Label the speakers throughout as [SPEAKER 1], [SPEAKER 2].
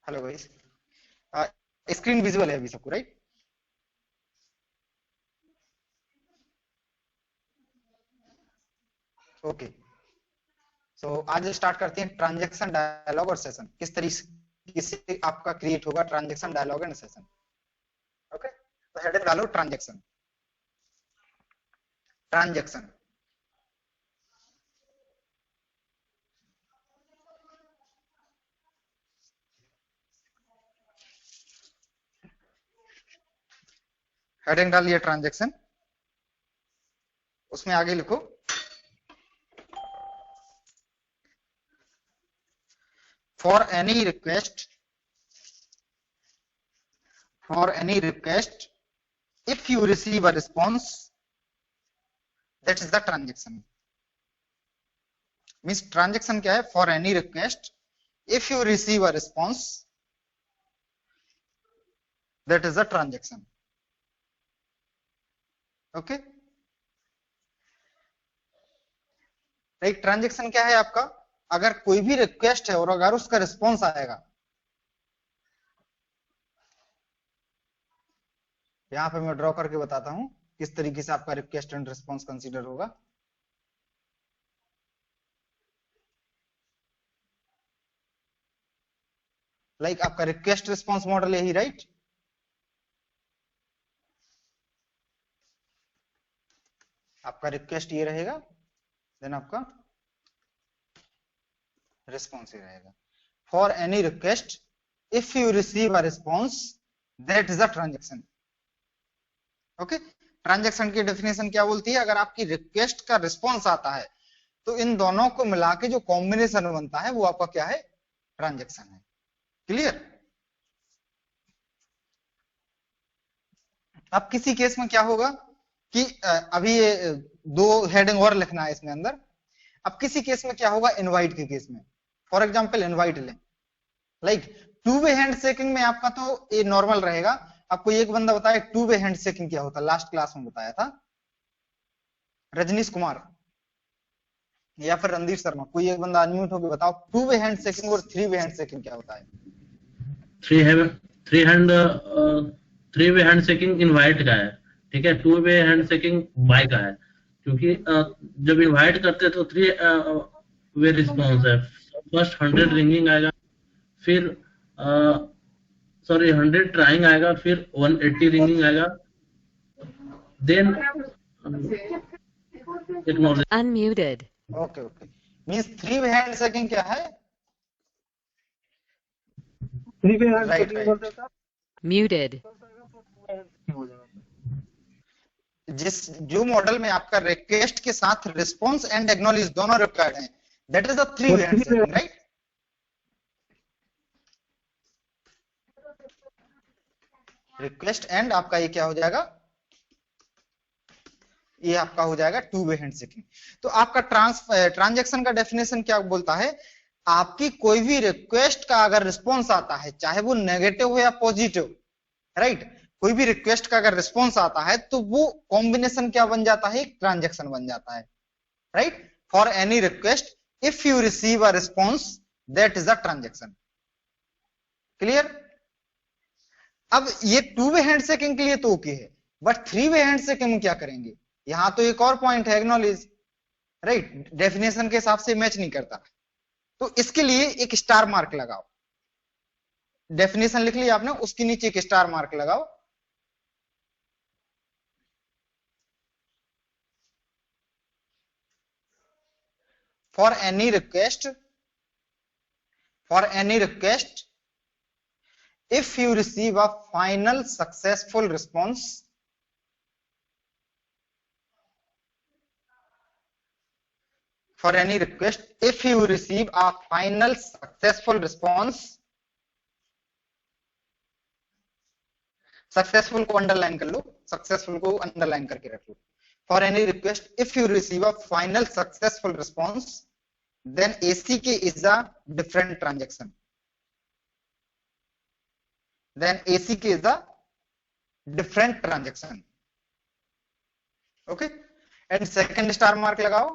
[SPEAKER 1] Hello guys, screen visual है अभी सबको, राइट? ओके, सो आज स्टार्ट करते हैं ट्रांजैक्शन डायलॉग और सेशन। किस तरीके से आपका क्रिएट होगा transaction dialogue and session. Okay, तो हेडर डालो ट्रांजैक्शन। ट्रांजैक्शन हेडिंग डालिए ट्रांजैक्शन, उसमें आगे लिखो for any request if you receive a response, that is the transaction. Means transaction क्या है? For any request if you receive a response, that is the transaction. Okay, right? Transaction क्या है आपका? अगर कोई भी रिक्वेस्ट है और अगर उसका रिस्पॉन्स आएगा, यहां पे मैं ड्रॉ करके बताता हूं किस तरीके से आपका रिक्वेस्ट एंड रिस्पॉन्स कंसीडर होगा। लाइक आपका रिक्वेस्ट रिस्पॉन्स मॉडल यही, राइट? आपका रिक्वेस्ट ये रहेगा, देन आपका रिस्पॉन्स ये रहेगा। For any request if you receive a response, that is a transaction. Okay, transaction की डेफिनेशन क्या बोलती है? अगर आपकी रिक्वेस्ट का रिस्पॉन्स आता है तो इन दोनों को मिला के जो कॉम्बिनेशन बनता है वो आपका क्या है? ट्रांजैक्शन है। क्लियर? अब किसी केस में क्या होगा कि अभी ये दो हेडिंग और लिखना है इसमें अंदर। अब किसी केस में क्या होगा? इनवाइट के केस में, फॉर एग्जांपल इनवाइट लें, like to way hand shaking में आपका तो ये नॉर्मल रहेगा। आपको एक बंदा बताए टू वे हैंड शेकिंग क्या होता है, लास्ट क्लास में बताया था रजनीश कुमार या फिर रणदीप शर्मा। कोई एक बंदा अनम्यूट होकर बताओ टू वे हैंड शेकिंग और थ्री वे हैंड शेकिंग क्या होता है?
[SPEAKER 2] Three way hand shaking invite का है, ठीक है। Two way hand shaking bye का है, क्योंकि जब इनवाइट करते तो थ्री वे रिस्पॉन्स है। फर्स्ट 100 रिंगिंग आएगा, फिर सॉरी 100 ट्राइंग आएगा, फिर 180 रिंगिंग आएगा, then
[SPEAKER 3] Unmuted.
[SPEAKER 1] Okay okay, means three way hand shaking क्या है?
[SPEAKER 4] Three way hand
[SPEAKER 1] right
[SPEAKER 4] shaking बोलते
[SPEAKER 1] राइट,
[SPEAKER 4] हैं
[SPEAKER 3] Muted.
[SPEAKER 1] जिस जो मॉडल में आपका रिक्वेस्ट के साथ रिस्पॉन्स एंड एक्नॉलेज दोनों रिक्वायर्ड हैं, that is the three way hand shaking, right? Request and आपका ये क्या हो जाएगा? ये आपका हो जाएगा टू वे हैंड शेकिंग। तो आपका ट्रांजैक्शन का डेफिनेशन क्या बोलता है? आपकी कोई भी रिक्वेस्ट का अगर रिस्पॉन्स आता है, चाहे वो नेगेटिव हो या पॉजिटिव, राइट? कोई भी रिक्वेस्ट का अगर रिस्पॉन्स आता है तो वो कॉम्बिनेशन क्या बन जाता है? एक ट्रांजैक्शन बन जाता है, right? For any request if you receive a response, that is a transaction. Clear? अब ये टू वे हैंड शेकिंग के लिए तो ओके है, but three way hand shaking में क्या करेंगे? यहां तो एक और पॉइंट है, एक्नॉलेज, राइट? डेफिनेशन के हिसाब से मैच नहीं करता, तो इसके लिए एक स्टार मार्क लगाओ। डेफिनेशन लिख लिया आपने, उसके नीचे एक स्टार मार्क लगाओ। For any request if you receive a final successful response, for any request if you receive a final successful response, successful को अंडरलाइन कर लो, सक्सेसफुल को अंडरलाइन करके रख लो। For any request if you receive a final successful response, then ACK is a different transaction. Then ACK is a different transaction. Okay, and second star mark लगाओ,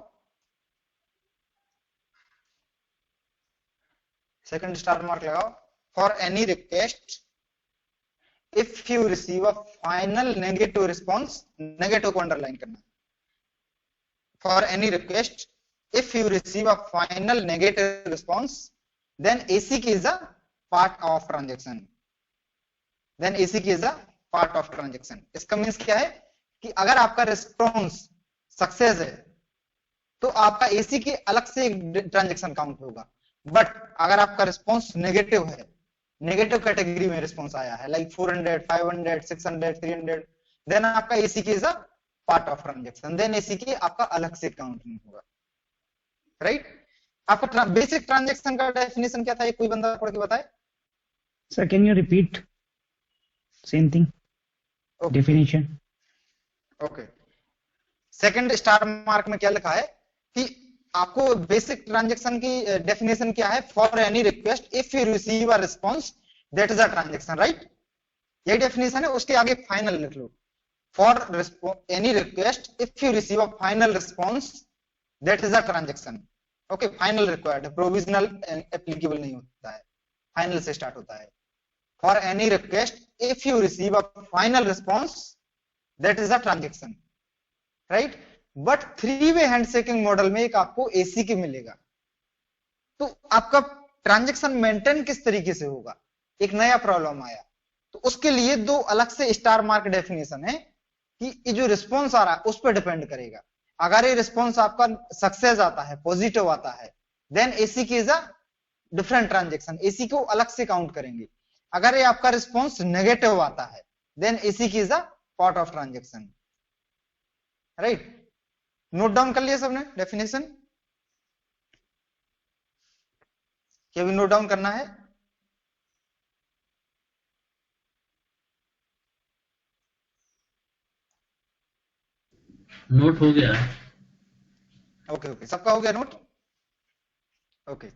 [SPEAKER 1] second star mark लगाओ। For any request if you receive a final negative response, negative को underline करना, for any request if you receive a final negative response, then ACK is a part of transaction. Then ACK is a part of transaction. इसका means क्या है कि अगर आपका response success है तो आपका ACK अलग से ट्रांजेक्शन काउंट होगा, बट अगर आपका रिस्पॉन्स नेगेटिव है, नेगेटिव कैटेगरी में रिस्पॉन्स आया है लाइक 400, 500, 600, 300, देन आपका ACK is a part of transaction, then ACK आपका अलग से काउंट नहीं होगा, राइट? आपका बेसिक ट्रांजैक्शन का डेफिनेशन क्या था, ये कोई बंदा पढ़ के बताए?
[SPEAKER 4] Sir can you repeat same thing definition?
[SPEAKER 1] Okay, second star mark में क्या लिखा है कि आपको बेसिक ट्रांजैक्शन की डेफिनेशन क्या है? For any request if you receive a response that is a transaction, right? यही डेफिनेशन है, उसके आगे फाइनल लिख लो, for any request if you receive a final response that is a transaction. Okay, final required है, provisional applicable नहीं होता है, फाइनल से स्टार्ट होता है। For any request if you receive a final response that is a transaction, right? But 3-वे handshaking model में एक आपको ACK मिलेगा, तो आपका ट्रांजेक्शन मेंटेन किस तरीके से होगा? एक नया प्रॉब्लम आया, तो उसके लिए दो अलग से स्टार मार्क डेफिनेशन है कि ये जो रिस्पॉन्स आ रहा है उस पर डिपेंड करेगा। अगर ये रिस्पॉन्स आपका सक्सेस आता है, पॉजिटिव आता है, then ACK is a different transaction, ACK को अलग से काउंट करेंगे। अगर ये आपका रिस्पॉन्स नेगेटिव आता है, then ACK is a part of transaction, right? Note down कर लिया सबने डेफिनेशन? क्या भी नोट डाउन करना है?
[SPEAKER 2] नोट हो गया है।
[SPEAKER 1] ओके ओके, सबका हो गया नोट? ओके,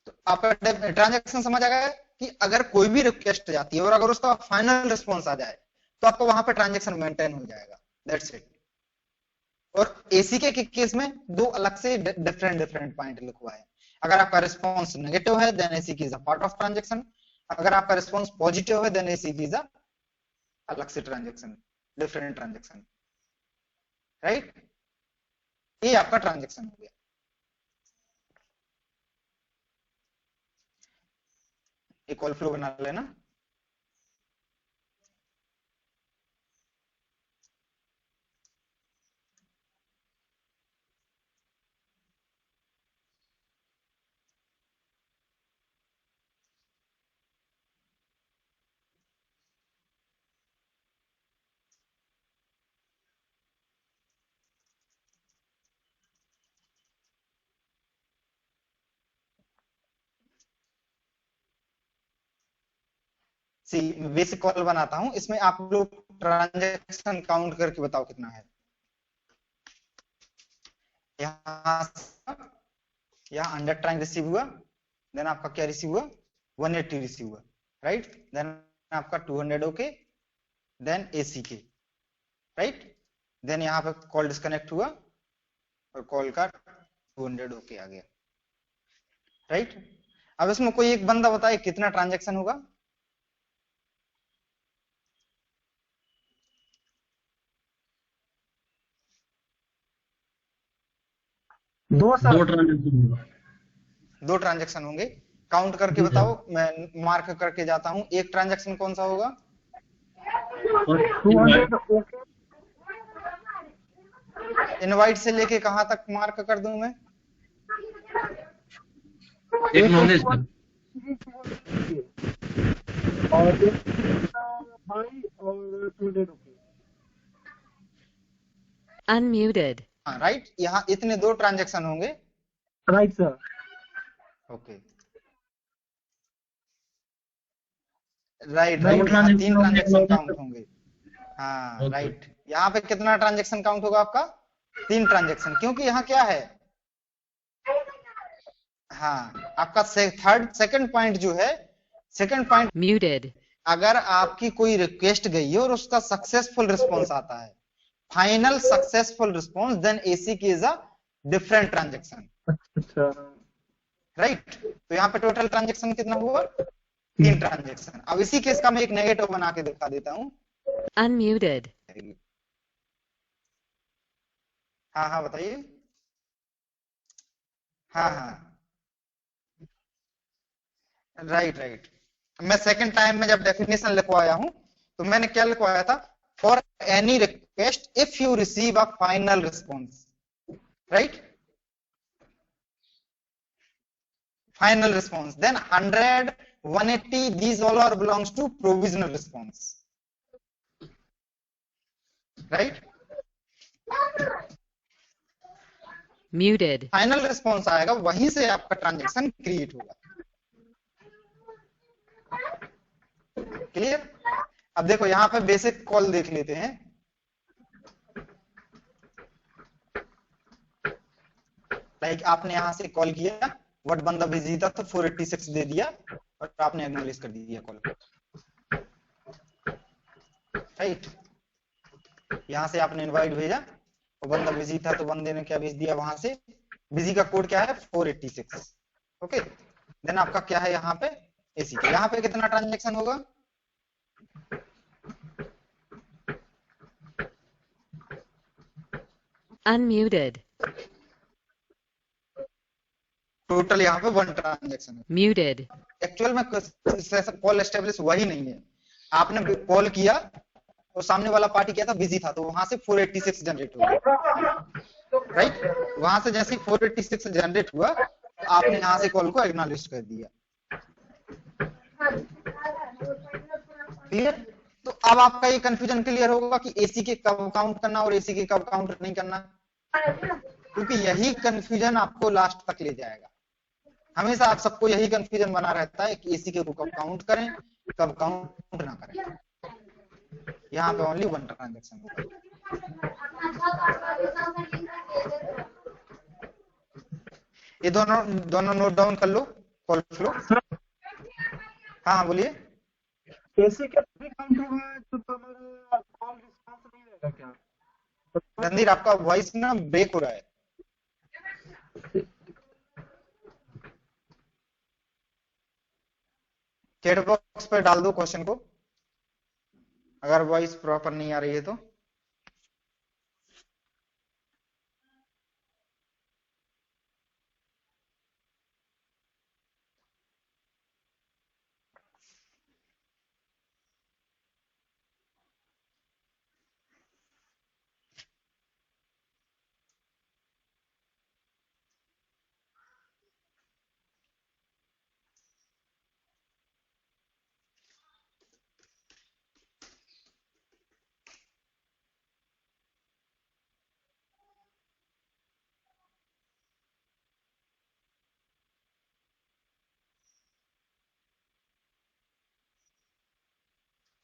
[SPEAKER 1] तो आपका ट्रांजैक्शन समझ आ गया कि अगर कोई भी रिक्वेस्ट जाती है और अगर उसका फाइनल रिस्पॉन्स आ जाए तो आपको वहां पर ट्रांजैक्शन मेंटेन हो जाएगा, दैट्स इट। और ACK के केस में दो अलग से डिफरेंट पॉइंट लिखवा है। अगर आपका रिस्पॉन्स नेगेटिव है then ACK is a part of transaction, अगर आपका रिस्पॉन्स पॉजिटिव है देन ACK इज अ अलग से ट्रांजैक्शन, डिफरेंट ट्रांजैक्शन, राइट? ये आपका ट्रांजैक्शन हो गया। एक कॉल फ्लो बना लेना। बेसिक कॉल बनाता हूं, इसमें आप लोग ट्रांजैक्शन काउंट करके बताओ कितना है। यहाँ 100 ट्रांज रिसीव हुआ, देन आपका क्या रिसीव हुआ? 180 रिसीव हुआ, राइट? देन आपका 200 okay, then ACK, right? Then यहाँ पे कॉल डिस्कनेक्ट हुआ और कॉल का 200 ओके आ गया, राइट? अब इसमें कोई एक बंदा बताए कितना ट्रांजैक्शन होगा?
[SPEAKER 4] दो
[SPEAKER 1] ट्रांजैक्शन होंगे, काउंट करके बताओ, मैं मार्क करके जाता हूं। एक ट्रांजैक्शन कौन सा होगा? इनवाइट से लेके कहां तक मार्क कर दूं मैं?
[SPEAKER 2] एक नॉलेज
[SPEAKER 4] और भाई और
[SPEAKER 3] Unmuted.
[SPEAKER 1] हाँ, राइट? यहाँ इतने दो ट्रांजैक्शन होंगे,
[SPEAKER 4] राइट सर।
[SPEAKER 1] ओके, राइट,
[SPEAKER 2] तीन
[SPEAKER 1] ट्रांजैक्शन काउंट होंगे। हाँ राइट, यहाँ पे कितना ट्रांजैक्शन काउंट होगा आपका? 3 ट्रांजैक्शन, क्योंकि यहाँ क्या है? हाँ, आपका सेकंड पॉइंट जो है, सेकंड पॉइंट
[SPEAKER 3] Muted.
[SPEAKER 1] अगर आपकी कोई रिक्वेस्ट गई है और उसका सक्सेसफुल रिस्पॉन्स आता है, final successful response, then ACK is a different transaction,
[SPEAKER 4] अच्छा,
[SPEAKER 1] राइट? तो यहाँ पे टोटल ट्रांजेक्शन कितना हुआ, 3 ट्रांजेक्शन। अब इसी केस का मैं एक नेगेटिव बना के दिखा देता हूँ।
[SPEAKER 3] Unmuted.
[SPEAKER 1] हाँ हाँ बताइए। हाँ हाँ राइट राइट। मैं सेकंड टाइम में जब डेफिनेशन लिखवाया हूं तो मैंने क्या लिखवाया था, for any request if you receive a final response, right, final response, then 100 180 these all are belongs to provisional response, right.
[SPEAKER 3] Muted.
[SPEAKER 1] Final response आएगा, वहीं से आपका ट्रांजेक्शन क्रिएट होगा। क्लियर। अब देखो यहाँ पे बेसिक कॉल देख लेते हैं। लाइक आपने यहां से कॉल किया, व्हाट बंदा बिजी था तो 486 दे दिया और आपने एक्नॉलेज कर दिया कॉल, राइट। यहां से आपने इनवाइट भेजा और बंदा बिजी था तो बंदे ने क्या भेज दिया, वहां से बिजी का कोड क्या है 486, ओके। देन आपका क्या है यहाँ पे एसी के, यहाँ पे कितना ट्रांजेक्शन होगा,
[SPEAKER 3] Unmuted.
[SPEAKER 1] टोटल यहाँ पे 1 ट्रांजेक्शन है।
[SPEAKER 3] Muted.
[SPEAKER 1] एक्चुअल में कॉल एस्टेब्लिश हुआ ही नहीं है। आपने कॉल किया और सामने वाला पार्टी क्या था, बिजी था, तो वहां से 486 जनरेट हुआ, राइट। वहां से जैसे 486 जनरेट हुआ तो आपने यहां से कॉल को एक्नॉलेज कर दिया। क्लियर। तो अब आपका ये कंफ्यूजन क्लियर होगा कि एसी के कब काउंट करना और एसी के कब काउंट नहीं करना, क्योंकि यही कंफ्यूजन आपको लास्ट तक ले जाएगा। हमेशा आप सबको यही कंफ्यूजन बना रहता है कि एसी के को कब काउंट करें कब काउंट ना करें। यहाँ पे ओनली 1 ट्रांजेक्शन होगा। ये दोनों दोनों नोट डाउन कर लो कॉल फ्लो। हाँ हाँ बोलिए।
[SPEAKER 4] एसी के भी काउंट होगा तो हमारा कॉल रिस्पांस नहीं रहेगा क्या?
[SPEAKER 1] रणधीर आपका वॉइस ना ब्रेक हो रहा है। चैट बॉक्स पे डाल दो क्वेश्चन को, अगर वॉइस प्रॉपर नहीं आ रही है तो।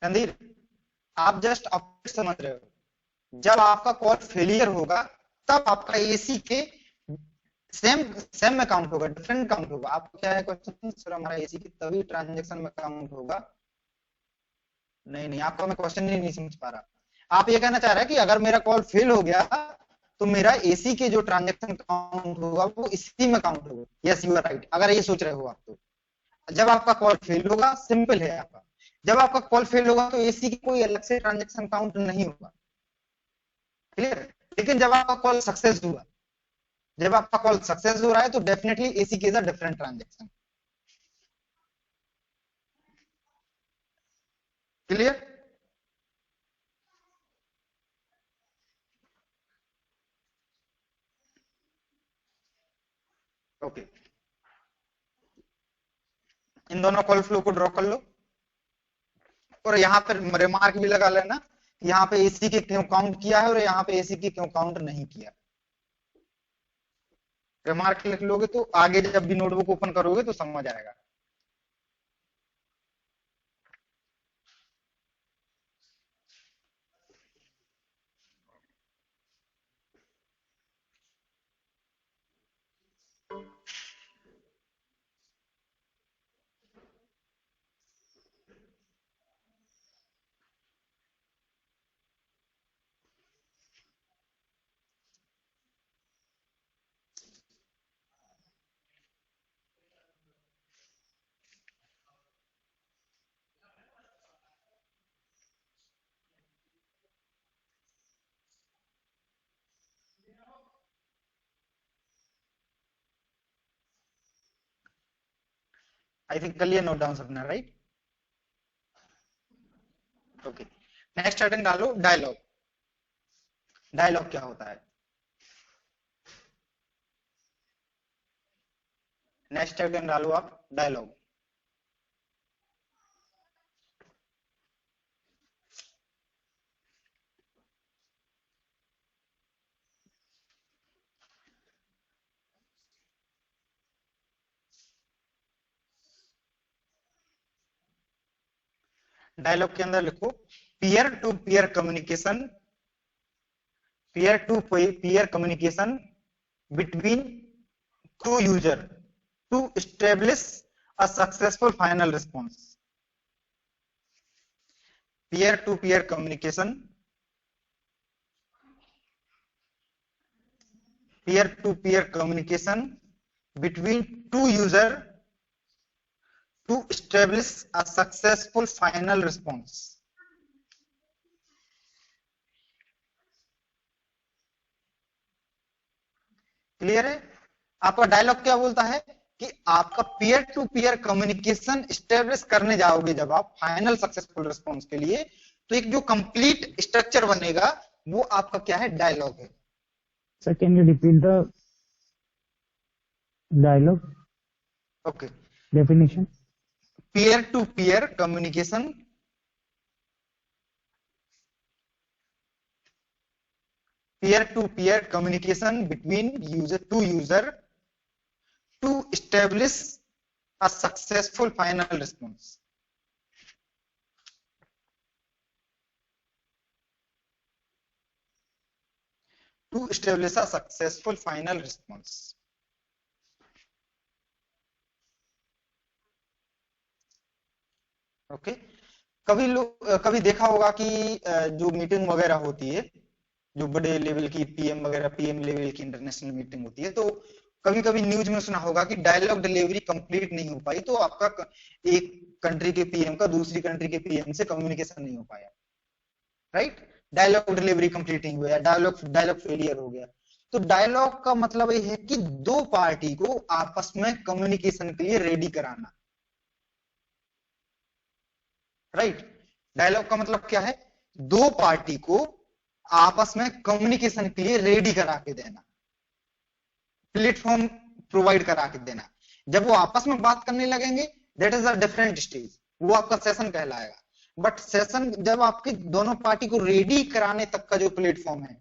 [SPEAKER 1] रणधीर आप जस्ट ऑपोजिट समझ रहे हो। जब आपका कॉल फेलियर होगा तब आपका एसी के सेम सेम में काउंट होगा, डिफरेंट काउंट होगा। आपको क्या है क्वेश्चन, सर हमारा एसी की तभी ट्रांजेक्शन में काउंट होगा। नहीं नहीं, आपका मैं क्वेश्चन ही नहीं समझ पा रहा। आप ये कहना चाह रहे हैं कि अगर मेरा कॉल फेल हो गया तो मेरा एसी के जो ट्रांजेक्शन काउंट होगा वो इसी में काउंट होगा। यस यू आर राइट, अगर ये सोच रहे हो आप तो। जब आपका कॉल फेल होगा, सिंपल है आपका, जब आपका कॉल फेल होगा तो एसी की कोई अलग से ट्रांजेक्शन काउंट नहीं होगा। क्लियर। लेकिन जब आपका कॉल सक्सेस हुआ, जब आपका कॉल सक्सेस हो रहा है तो definitely A C K is a different transaction. Clear. Okay, इन दोनों कॉल फ्लो को ड्रॉ कर लो और यहाँ पर रिमार्क भी लगा लेना, यहाँ पे एसी के क्यों काउंट किया है और यहाँ पे एसी के क्यों काउंट नहीं किया। रिमार्क लिख लोगे तो आगे जब भी नोटबुक ओपन करोगे तो समझ आएगा। आई थिंक कर लिया नोट डाउन सबने, राइट? ओके, नेक्स्ट हेडिंग डालो डायलॉग। डायलॉग क्या होता है? नेक्स्ट हेडिंग डालो आप डायलॉग। डायलॉग के अंदर लिखो peer to peer communication, peer to peer communication between two user to establish a successful final response. Peer to peer communication, peer to peer communication between two user to establish a successful final response। Clear है? आपका dialogue क्या बोलता है कि आपका peer to peer communication establish करने जाओगे जब आप फाइनल सक्सेसफुल रिस्पॉन्स के लिए, तो एक जो कंप्लीट स्ट्रक्चर बनेगा वो आपका क्या है? डायलॉग है।
[SPEAKER 5] Sir can you repeat the dialogue
[SPEAKER 1] okay,
[SPEAKER 5] definition?
[SPEAKER 1] peer to peer communication, peer to peer communication between two user to establish a successful final response। to establish a successful final response। Okay, कभी देखा होगा कि जो meeting वगैरह होती है, जो बड़े लेवल की पीएम वगैरह, पीएम लेवल की इंटरनेशनल मीटिंग होती है, तो कभी कभी न्यूज में सुना होगा कि डायलॉग डिलीवरी कंप्लीट नहीं हो पाई, तो आपका एक कंट्री के पीएम का दूसरी कंट्री के पीएम से कम्युनिकेशन नहीं हो पाया, राइट? डायलॉग डिलीवरी कंप्लीट नहीं हुआ, डायलॉग फेलियर हो गया। तो डायलॉग का मतलब ये है कि दो पार्टी को आपस में कम्युनिकेशन के लिए रेडी कराना, राइट? डायलॉग का मतलब क्या है? दो पार्टी को आपस में कम्युनिकेशन के लिए रेडी करा के देना, प्लेटफॉर्म प्रोवाइड करा के देना। जब वो आपस में बात करने लगेंगे, that is a different stage, वो आपका सेशन कहलाएगा। बट सेशन जब आपके दोनों पार्टी को रेडी कराने तक का जो प्लेटफॉर्म है,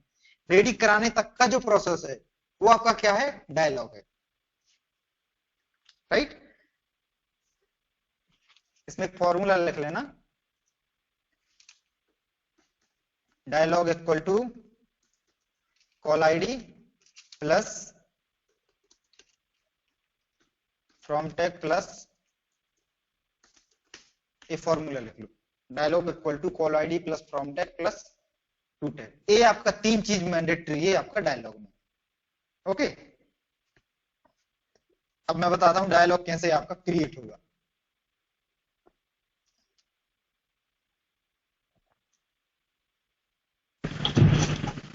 [SPEAKER 1] रेडी कराने तक का जो प्रोसेस है, वो आपका क्या है? डायलॉग है, राइट? इसमें एक फॉर्मूला लिख लेना, dialogue equal to call ID plus from tag plus, ये फॉर्मूला लिख लो, dialogue equal to call ID plus from tag plus to tag. ये आपका तीन चीज मैंडेटरी है आपका डायलॉग में। ओके, अब मैं बताता हूं डायलॉग कैसे आपका क्रिएट होगा।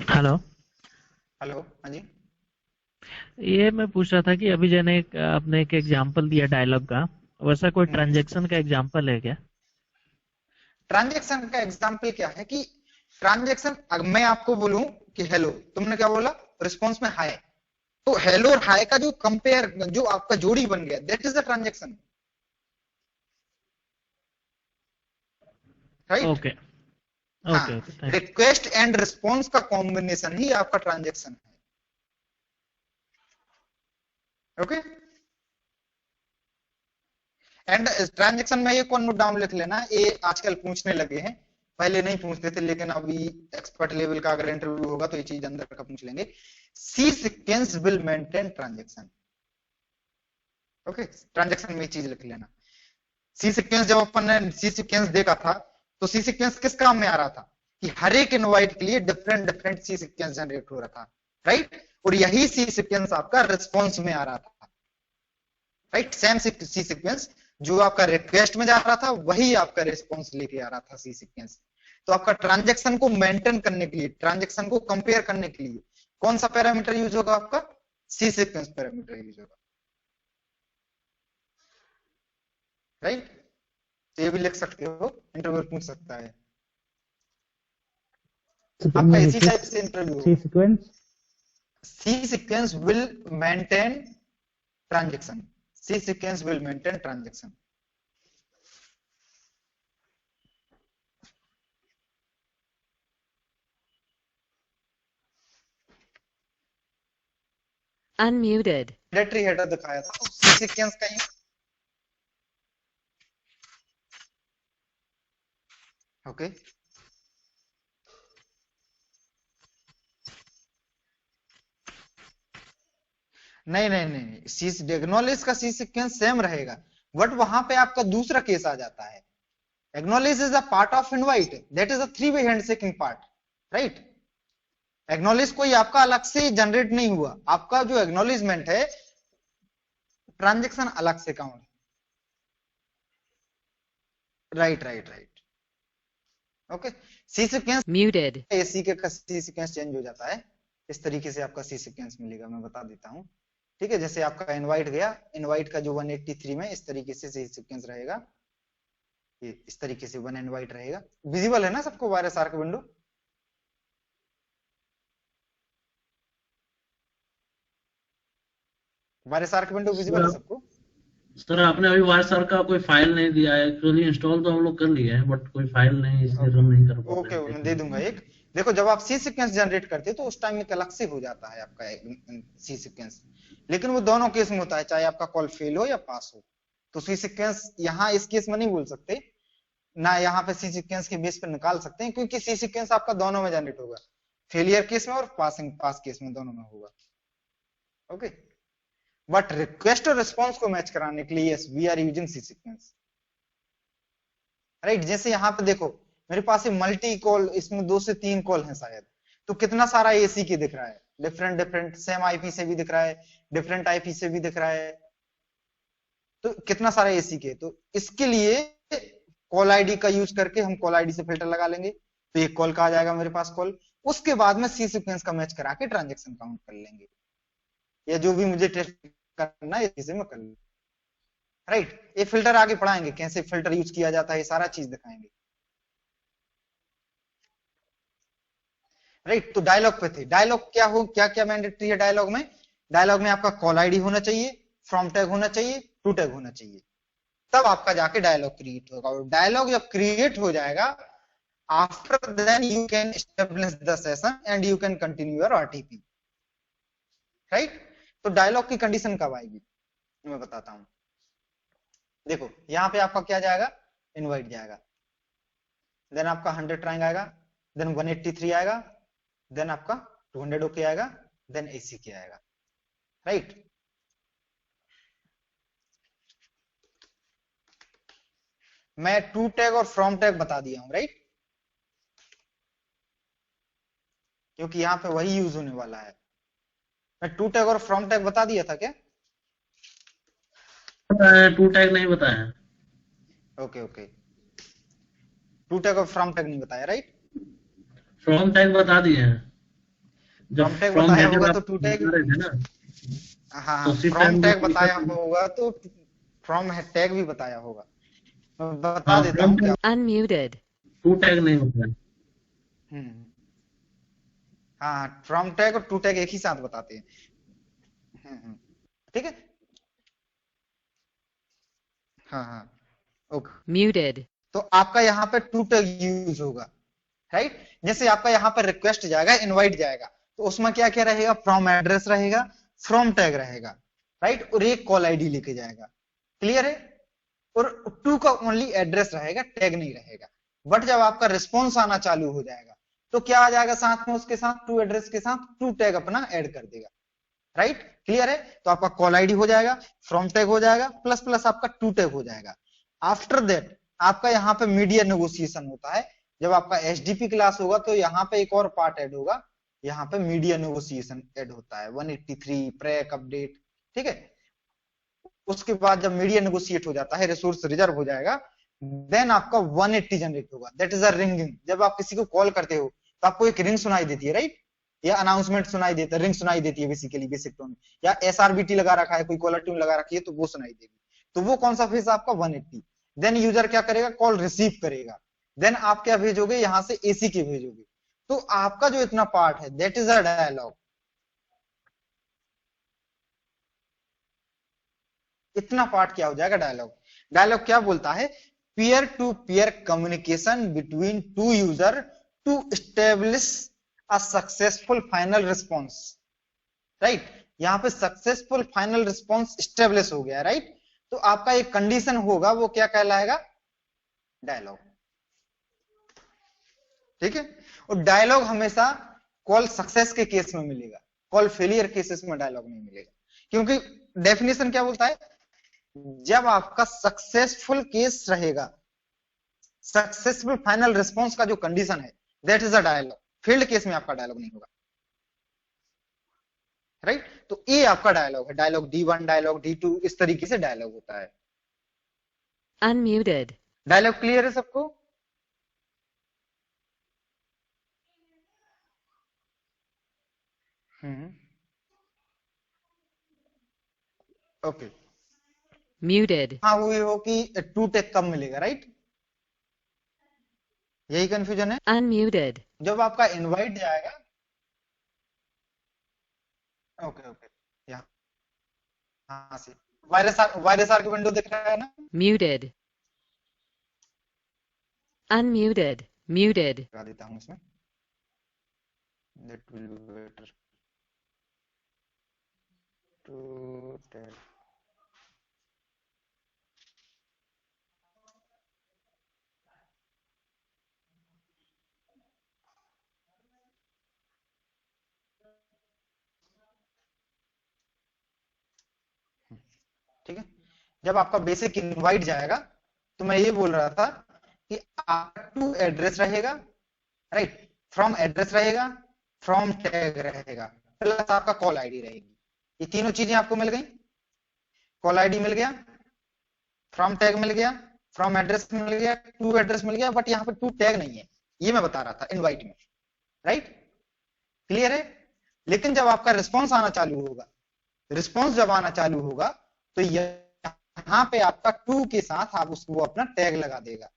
[SPEAKER 6] हेलो
[SPEAKER 1] हेलो, हाँ जी।
[SPEAKER 6] ये मैं पूछ रहा था कि अभी जैसे आपने एक एग्जांपल दिया डायलॉग का, वैसा कोई ट्रांजैक्शन का एग्जांपल है क्या?
[SPEAKER 1] ट्रांजैक्शन का एग्जांपल क्या है कि ट्रांजैक्शन, अगर मैं आपको बोलूं कि हेलो, तुमने क्या बोला? रिस्पॉन्स में हाय, तो हेलो और हाय का जो कंपेयर, जो आपका जोड़ी बन गया, that is the transaction, right?
[SPEAKER 6] Okay okay okay,
[SPEAKER 1] request and response का कॉम्बिनेशन ही आपका ट्रांजैक्शन है। ओके, एंड ट्रांजैक्शन में एक और नोट डाउन लिख लेना, ये आजकल पूछने लगे हैं, पहले नहीं पूछते थे, लेकिन अभी एक्सपर्ट लेवल का अगर इंटरव्यू होगा तो ये चीज अंदर का पूछ लेंगे। C sequence will maintain transaction. Okay, transaction में ये चीज लिख लेना। सी सीक्वेंस, जब अपन ने सी सीक्वेंस देखा था, तो सी सीक्वेंस किस काम में आ रहा था कि हर एक इनवाइट के लिए different different C sequence generate हो रहा था, राइट? और यही सी सीक्वेंस आपका रिस्पॉन्स में आ रहा था, राइट? सेम सी सीक्वेंस जो आपका रिक्वेस्ट में जा रहा था, वही आपका रिस्पॉन्स लेके आ रहा था सी सीक्वेंस। तो आपका ट्रांजैक्शन को मेंटेन करने के लिए, ट्रांजैक्शन को कंपेयर करने के लिए कौन सा पैरामीटर यूज होगा? आपका सी सीक्वेंस पैरामीटर यूज होगा। राइट। तो ये भी लिख सकते हो, इंटरव्यू पूछ सकता है।
[SPEAKER 5] So can
[SPEAKER 1] आपका
[SPEAKER 5] you
[SPEAKER 1] इसी
[SPEAKER 5] repeat
[SPEAKER 1] टाइप से interview
[SPEAKER 5] C sequence?
[SPEAKER 1] C sequence will maintain transaction. C sequence will maintain transaction.
[SPEAKER 3] Unmuted.
[SPEAKER 1] Directory header दिखाया था, तो C sequence का यूज। ओके, नहीं नहीं नहीं, सी एक्नॉलेज का सी सीक्वेंस सेम रहेगा, बट वहां पे आपका दूसरा केस आ जाता है। Acknowledge is a part of invite, that is a 3-way handshaking part, right. Acknowledge कोई आपका अलग से जनरेट नहीं हुआ, आपका जो एक्नॉलेजमेंट है ट्रांजेक्शन अलग से count. Right right right, okay. C sequence
[SPEAKER 3] Muted.
[SPEAKER 1] A C के सी सीक्वेंस चेंज हो जाता है, इस तरीके से आपका सी सीक्वेंस मिलेगा, मैं बता देता हूं। ठीक है, जैसे आपका इनवाइट गया, इनवाइट का जो 183 में इस तरीके से सी सीक्वेंस रहेगा, ये इस तरीके से 1 इनवाइट रहेगा। विजिबल है ना सबको virus arc window? Virus arc window visible है सबको?
[SPEAKER 2] सर आपने अभी वायरसर का कोई फाइल नहीं दिया है, एक्चुअली इंस्टॉल तो हम लोग कर लिए हैं बट कोई फाइल नहीं, इसलिए हम नहीं कर पा
[SPEAKER 1] ओके,
[SPEAKER 2] रहे हैं।
[SPEAKER 1] मैं दे दूंगा एक। देखो, जब आप सी सीक्वेंस जनरेट करते हो तो उस टाइम एक अलग से हो जाता है आपका सी सीक्वेंस, लेकिन वो दोनों केस में होता है, चाहे आपका कॉल फेल हो या पास हो। तो सी सीक्वेंस यहाँ इस केस में नहीं बोल सकते ना, यहाँ पे सी सीक्वेंस के बेस पे निकाल सकते हैं, क्योंकि सी सीक्वेंस आपका दोनों में जनरेट होगा, फेलियर केस में और पास केस में, दोनों में होगा। ओके, बट रिक्वेस्ट और रिस्पॉन्स को मैच कराने के लिए yes we are using C sequence, right. जैसे यहाँ पे देखो, मेरे पास मल्टी कॉल, इसमें 2 से 3 कॉल है शायद, तो कितना सारा एसी के दिख रहा है, डिफरेंट डिफरेंट, सेम आईपी से भी दिख रहा है, डिफरेंट आईपी से भी दिख रहा है, तो कितना सारा एसी के। तो इसके लिए कॉल आईडी का यूज करके हम कॉल आईडी से फिल्टर लगा लेंगे, तो एक कॉल का आ जाएगा मेरे पास कॉल, उसके बाद में सी सीक्वेंस का मैच करा के ट्रांजेक्शन काउंट कर लेंगे, या जो भी मुझे टेस्ट करना है इसे मैं कर लूँ, राइट। ये फिल्टर आगे पढ़ाएंगे, कैसे फिल्टर यूज किया जाता है, ये सारा चीज दिखाएंगे, राइट। तो डायलॉग पे थे, डायलॉग क्या क्या मैंडेटरी है डायलॉग में? डायलॉग में आपका कॉल आईडी होना चाहिए, फ्रॉम टैग होना चाहिए, टू टैग होना चाहिए, तब आपका जाके डायलॉग क्रिएट होगा। और डायलॉग जब क्रिएट हो जाएगा, after then you can establish the session and you can continue your RTP, right. तो डायलॉग की कंडीशन कब आएगी मैं बताता हूं। देखो, यहां पे आपका क्या जाएगा, इनवाइट जाएगा, देन आपका 100 ट्राइंग आएगा, देन 183 आएगा, देन आपका 200 ओके आएगा, देन एसी के आएगा, राइट। मैं टू टैग और फ्रॉम टैग बता दिया हूं, राइट, क्योंकि यहां पे वही यूज होने वाला है। मैं टू टैग और फ्रॉम टैग बता दिया था क्या?
[SPEAKER 2] टू टैग नहीं बताया।
[SPEAKER 1] ओके ओके, टू टैग और फ्रॉम टैग नहीं बताया, राइट।
[SPEAKER 2] फ्रॉम टैग बता दिए हैं, जब
[SPEAKER 1] फ्रॉम टैग
[SPEAKER 2] फ्रॉम
[SPEAKER 1] बताया
[SPEAKER 2] टैग
[SPEAKER 1] होगा तो टू टैग,
[SPEAKER 2] रहे थे ना,
[SPEAKER 1] हाँ,
[SPEAKER 2] तो उसी
[SPEAKER 1] फ्रॉम
[SPEAKER 2] टाइम
[SPEAKER 1] टैग बताया होगा तो फ्रॉम टैग भी बताया होगा, मैं बता
[SPEAKER 2] हाँ,
[SPEAKER 1] देता हूँ क्या।
[SPEAKER 3] Unmuted.
[SPEAKER 2] टू टैग नहीं बताया।
[SPEAKER 1] हम्म, हाँ, फ्रॉम टैग और टू टैग एक ही साथ बताते हैं। ठीक है, हाँ हाँ, ओके।
[SPEAKER 3] Muted.
[SPEAKER 1] तो आपका यहाँ पे टू टैग यूज होगा, राइट। जैसे आपका यहाँ पर रिक्वेस्ट जाएगा, इनवाइट जाएगा, तो उसमें क्या क्या रहेगा, फ्रॉम एड्रेस रहेगा, फ्रॉम टैग रहेगा, राइट, और एक कॉल आईडी लेके जाएगा, क्लियर है। और टू का ओनली एड्रेस रहेगा, टैग नहीं रहेगा। बट जब आपका रिस्पॉन्स आना चालू हो जाएगा तो क्या आ जाएगा साथ में, उसके साथ टू एड्रेस के साथ टू टैग अपना ऐड कर देगा, राइट, क्लियर है। तो आपका कॉल आईडी हो जाएगा, फ्रॉम टैग हो जाएगा, प्लस प्लस आपका टू टैग हो जाएगा। आफ्टर दैट आपका यहाँ पे मीडिया नेगोशिएशन होता है, जब आपका एचडीपी क्लास होगा तो यहाँ पे एक और पार्ट ऐड होगा, यहाँ पे मीडिया नेगोशिएशन ऐड होता है, 183 प्रैक अपडेट, ठीक है। उसके बाद जब मीडिया नेगोशिएट हो जाता है, रिसोर्स रिजर्व हो जाएगा, देन आपका 180 जनरेट होगा, दैट इज अ रिंगिंग। जब आप किसी को कॉल करते हो तो आपको एक रिंग सुनाई देती है, राइट, या अनाउंसमेंट सुनाई देता है, रिंग सुनाई देती है बेसिकली, बेसिक टोन, या एसआरबीटी लगा रखा है, कोई कॉलर ट्यून लगा रखी है तो वो सुनाई देगी। तो वो कौन सा फेज आपका 180। देन यूजर क्या करेगा, कॉल रिसीव करेगा, देन आप क्या भेजोगे, यहां से एसी के भेजोगे। तो आपका जो इतना पार्ट है दैट इज अ डायलॉग। इतना पार्ट क्या हो जाएगा, डायलॉग। डायलॉग क्या बोलता है, peer to peer communication between two user to establish a successful final response. Right, यहां पे सक्सेसफुल फाइनल रिस्पॉन्स स्टेब्लिश हो गया, राइट। तो आपका एक कंडीशन होगा, वो क्या कहलाएगा, डायलॉग। ठीक है, और डायलॉग हमेशा कॉल सक्सेस के केस में मिलेगा, कॉल फेलियर केसेस में डायलॉग नहीं मिलेगा। क्योंकि डेफिनेशन क्या बोलता है, जब आपका सक्सेसफुल केस रहेगा, सक्सेसफुल फाइनल रिस्पॉन्स का जो कंडीशन है that is a dialogue. Failed case में आपका डायलॉग नहीं होगा, राइट। तो ये आपका डायलॉग है, डायलॉग D1, डायलॉग D2, इस तरीके से डायलॉग होता है।
[SPEAKER 3] Unmuted.
[SPEAKER 1] डायलॉग क्लियर है सबको? ओके।
[SPEAKER 3] Muted.
[SPEAKER 1] हाँ, वो ये हो कि टू टेक कब मिलेगा, राइट, यही कंफ्यूजन है।
[SPEAKER 3] Unmuted.
[SPEAKER 1] जब आपका इनवाइट जाएगा, ओके ओके, यहाँ से वायरस आर की विंडो दिख रहा है ना।
[SPEAKER 3] Muted. Unmuted. Muted.
[SPEAKER 1] लगा देता हूँ इसमें, that will be better to tell। ठीक है, जब आपका बेसिक इनवाइट जाएगा तो मैं ये बोल रहा था कि आपका टू एड्रेस रहेगा, राइट, फ्रॉम एड्रेस रहेगा, फ्रॉम टैग रहेगा, प्लस आपका कॉल आईडी रहेगी। ये तीनों चीजें आपको मिल गई, कॉल आईडी मिल गया, फ्रॉम टैग मिल गया, फ्रॉम एड्रेस मिल गया, टू एड्रेस मिल गया, बट यहाँ पे टू टैग नहीं है, ये मैं बता रहा था इनवाइट में, राइट, क्लियर है। लेकिन जब आपका रिस्पॉन्स आना चालू होगा, रिस्पॉन्स जब आना चालू होगा तो यहाँ पे आपका टू के साथ आप उसको अपना टैग लगा देगा।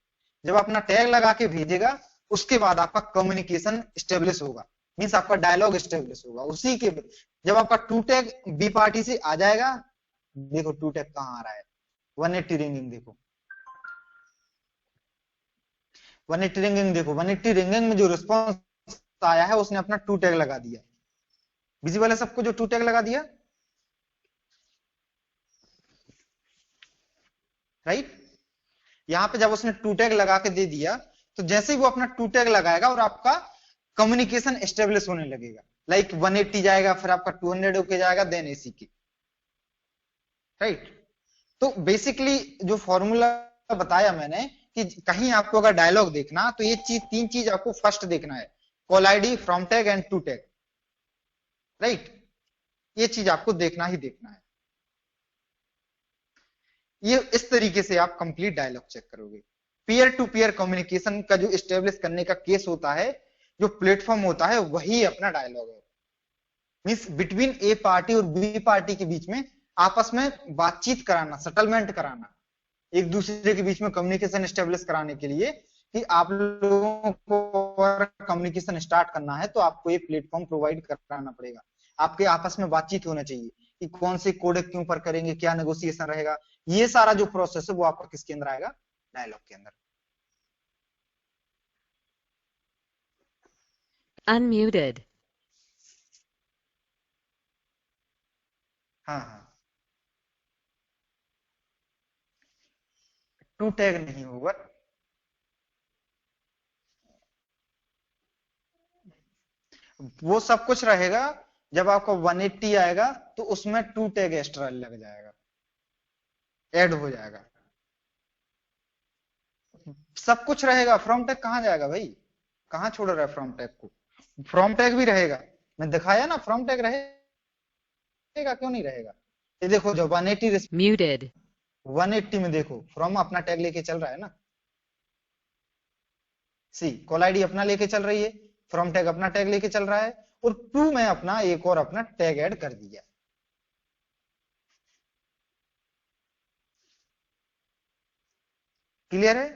[SPEAKER 1] जब अपना टैग लगा के भेजेगा उसके बाद आपका कम्युनिकेशन स्टेब्लिश होगा, मीन्स आपका डायलॉग स्टेब्लिश होगा। उसी के जब आपका टू टैग बी पार्टी से आ जाएगा, देखो टू टैग कहाँ आ रहा है, 180 रिंगिंग, देखो 180 रिंगिंग, देखो 180 रिंगिंग में जो रिस्पॉन्स आया है उसने अपना टू टैग लगा दिया। विजिबल है सबको जो टू टैग लगा दिया, राइट। यहां पे जब उसने टू टैग लगा के दे दिया तो जैसे ही वो अपना टू टैग लगाएगा और आपका कम्युनिकेशन एस्टेब्लिश होने लगेगा, लाइक 180 जाएगा, फिर आपका 200 होके जाएगा, देन एसी की, राइट। तो बेसिकली जो फॉर्मूला बताया मैंने कि कहीं आपको अगर डायलॉग देखना तो ये चीज, तीन चीज आपको फर्स्ट देखना है, call ID, from tag and to tag, right. ये चीज आपको देखना ही देखना है। ये इस तरीके से आप कंप्लीट डायलॉग चेक करोगे। पीयर टू पीयर कम्युनिकेशन का जो एस्टेब्लिश करने का केस होता है, जो प्लेटफॉर्म होता है, वही अपना डायलॉग है। मींस बिटवीन ए पार्टी और बी पार्टी के बीच में आपस में बातचीत कराना, सेटलमेंट कराना, एक दूसरे के बीच में कम्युनिकेशन एस्टेब्लिश कराने के लिए कि आप लोगों को कम्युनिकेशन स्टार्ट करना है तो आपको ये प्लेटफॉर्म प्रोवाइड कराना पड़ेगा। आपके आपस में बातचीत होना चाहिए कि कौन से कोडेक के ऊपर करेंगे, क्या नेगोशिएशन रहेगा, ये सारा जो प्रोसेस है वो आपका किसके अंदर आएगा, डायलॉग के अंदर।
[SPEAKER 3] Unmuted.
[SPEAKER 1] हाँ हाँ, टू टैग नहीं होगा, वो सब कुछ रहेगा। जब आपका 180 आएगा तो उसमें टू टैग एक्स्ट्रा लग जाएगा, ऐड हो जाएगा, सब कुछ रहेगा। फ्रॉम टैग कहाँ जाएगा भाई, कहाँ छोड़ रहा है फ्रॉम टैग को, फ्रॉम टैग भी रहेगा, मैं दिखाया ना, फ्रॉम टैग रहेगा, क्यों नहीं रहेगा। ये देखो जो 180
[SPEAKER 3] Muted.
[SPEAKER 1] 180 में देखो फ्रॉम अपना टैग लेके चल रहा है ना, सी कॉल आईडी अपना लेके चल रही है, फ्रॉम टैग अपना टैग लेके चल रहा है, और टू में अपना एक और अपना टैग ऐड कर दिया। क्लियर है?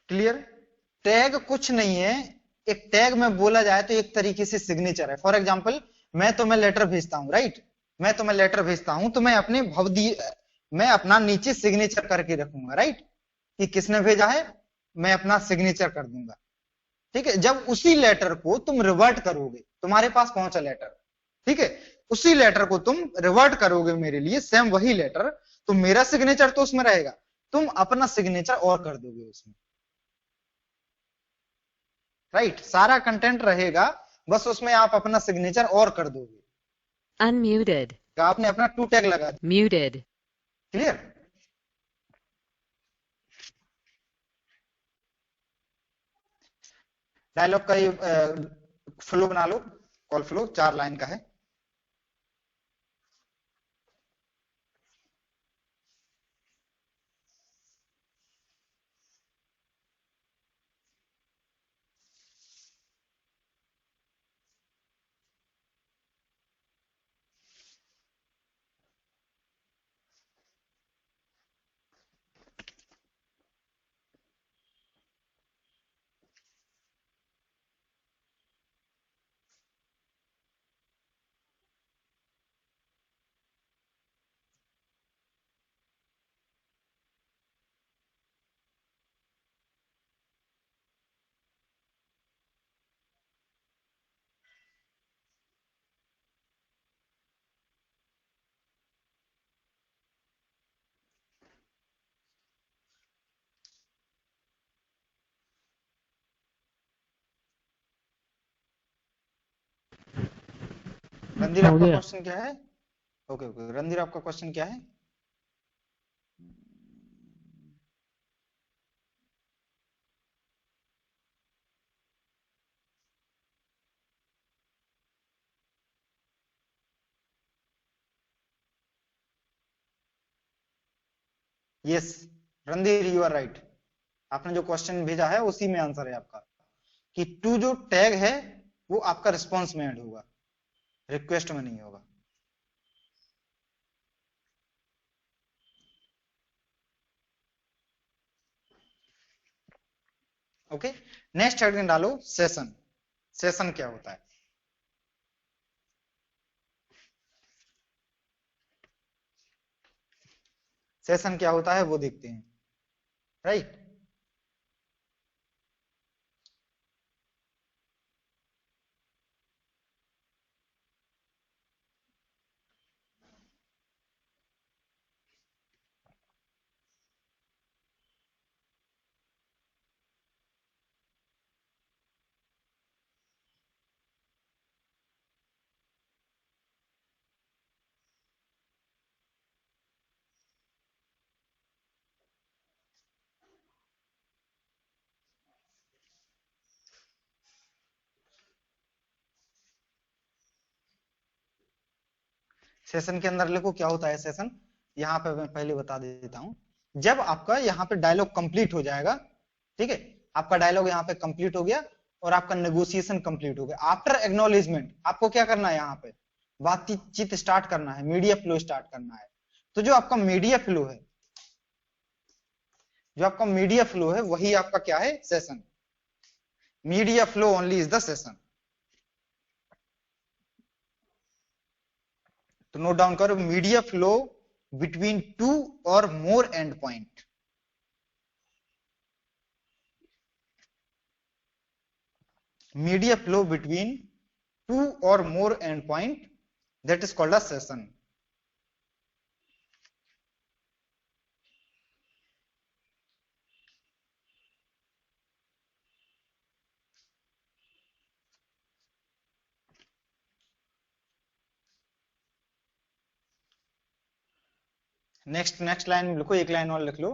[SPEAKER 1] क्लियर? टैग कुछ नहीं है, एक टैग में बोला जाए तो एक तरीके से सिग्नेचर है। फॉर एग्जांपल मैं तुम्हें लेटर भेजता हूं, राइट, मैं तुम्हें लेटर भेजता हूं तो मैं अपने भवदी मैं अपना नीचे सिग्नेचर करके रखूंगा, राइट, कि किसने भेजा है, मैं अपना सिग्नेचर कर दूंगा। ठीक है, जब उसी लेटर को तुम रिवर्ट करोगे, तुम्हारे पास पहुंचा लेटर, ठीक है, उसी लेटर को तुम रिवर्ट करोगे मेरे लिए, सेम वही लेटर, तो मेरा सिग्नेचर तो उसमें रहेगा, तुम अपना सिग्नेचर और कर दोगे उसमें, राइट, सारा कंटेंट रहेगा, बस उसमें आप अपना सिग्नेचर और कर दोगे।
[SPEAKER 3] Unmuted.
[SPEAKER 1] आपने अपना टू टैग लगा दिया।
[SPEAKER 3] Muted.
[SPEAKER 1] क्लियर? डायलॉग का ये फ्लो बना लो, कॉल फ्लो 4 लाइन का है। रणधीर
[SPEAKER 6] हो
[SPEAKER 1] आपका
[SPEAKER 6] गया।
[SPEAKER 1] क्वेश्चन क्या है? ओके ओके, रणधीर आपका क्वेश्चन क्या है? Yes Randhir, you are right, आपने जो क्वेश्चन भेजा है उसी में आंसर है आपका, कि टू जो टैग है वो आपका रिस्पॉन्स में ऐड होगा, रिक्वेस्ट में नहीं होगा। ओके, नेक्स्ट हेडिंग डालो सेशन। सेशन क्या होता है? सेशन क्या होता है वो देखते हैं, राइट। सेशन के अंदर लिखो क्या होता है सेशन, यहाँ पे मैं पहले बता देता हूं। जब आपका यहाँ पे डायलॉग कंप्लीट हो जाएगा, ठीक है, आपका डायलॉग यहाँ पे कंप्लीट हो गया और आपका नेगोशिएशन कंप्लीट हो गया, आफ्टर एक्नॉलेजमेंट आपको क्या करना है, यहाँ पे बातचीत स्टार्ट करना है, मीडिया फ्लो स्टार्ट करना है। तो जो आपका मीडिया फ्लो है, जो आपका मीडिया फ्लो है वही आपका क्या है, session. Media flow only is the session. तो नोट डाउन करो, media flow between two or more end point. Media flow between two or more end point, that is called a session. Next line में लिखो, एक line और लिख लो,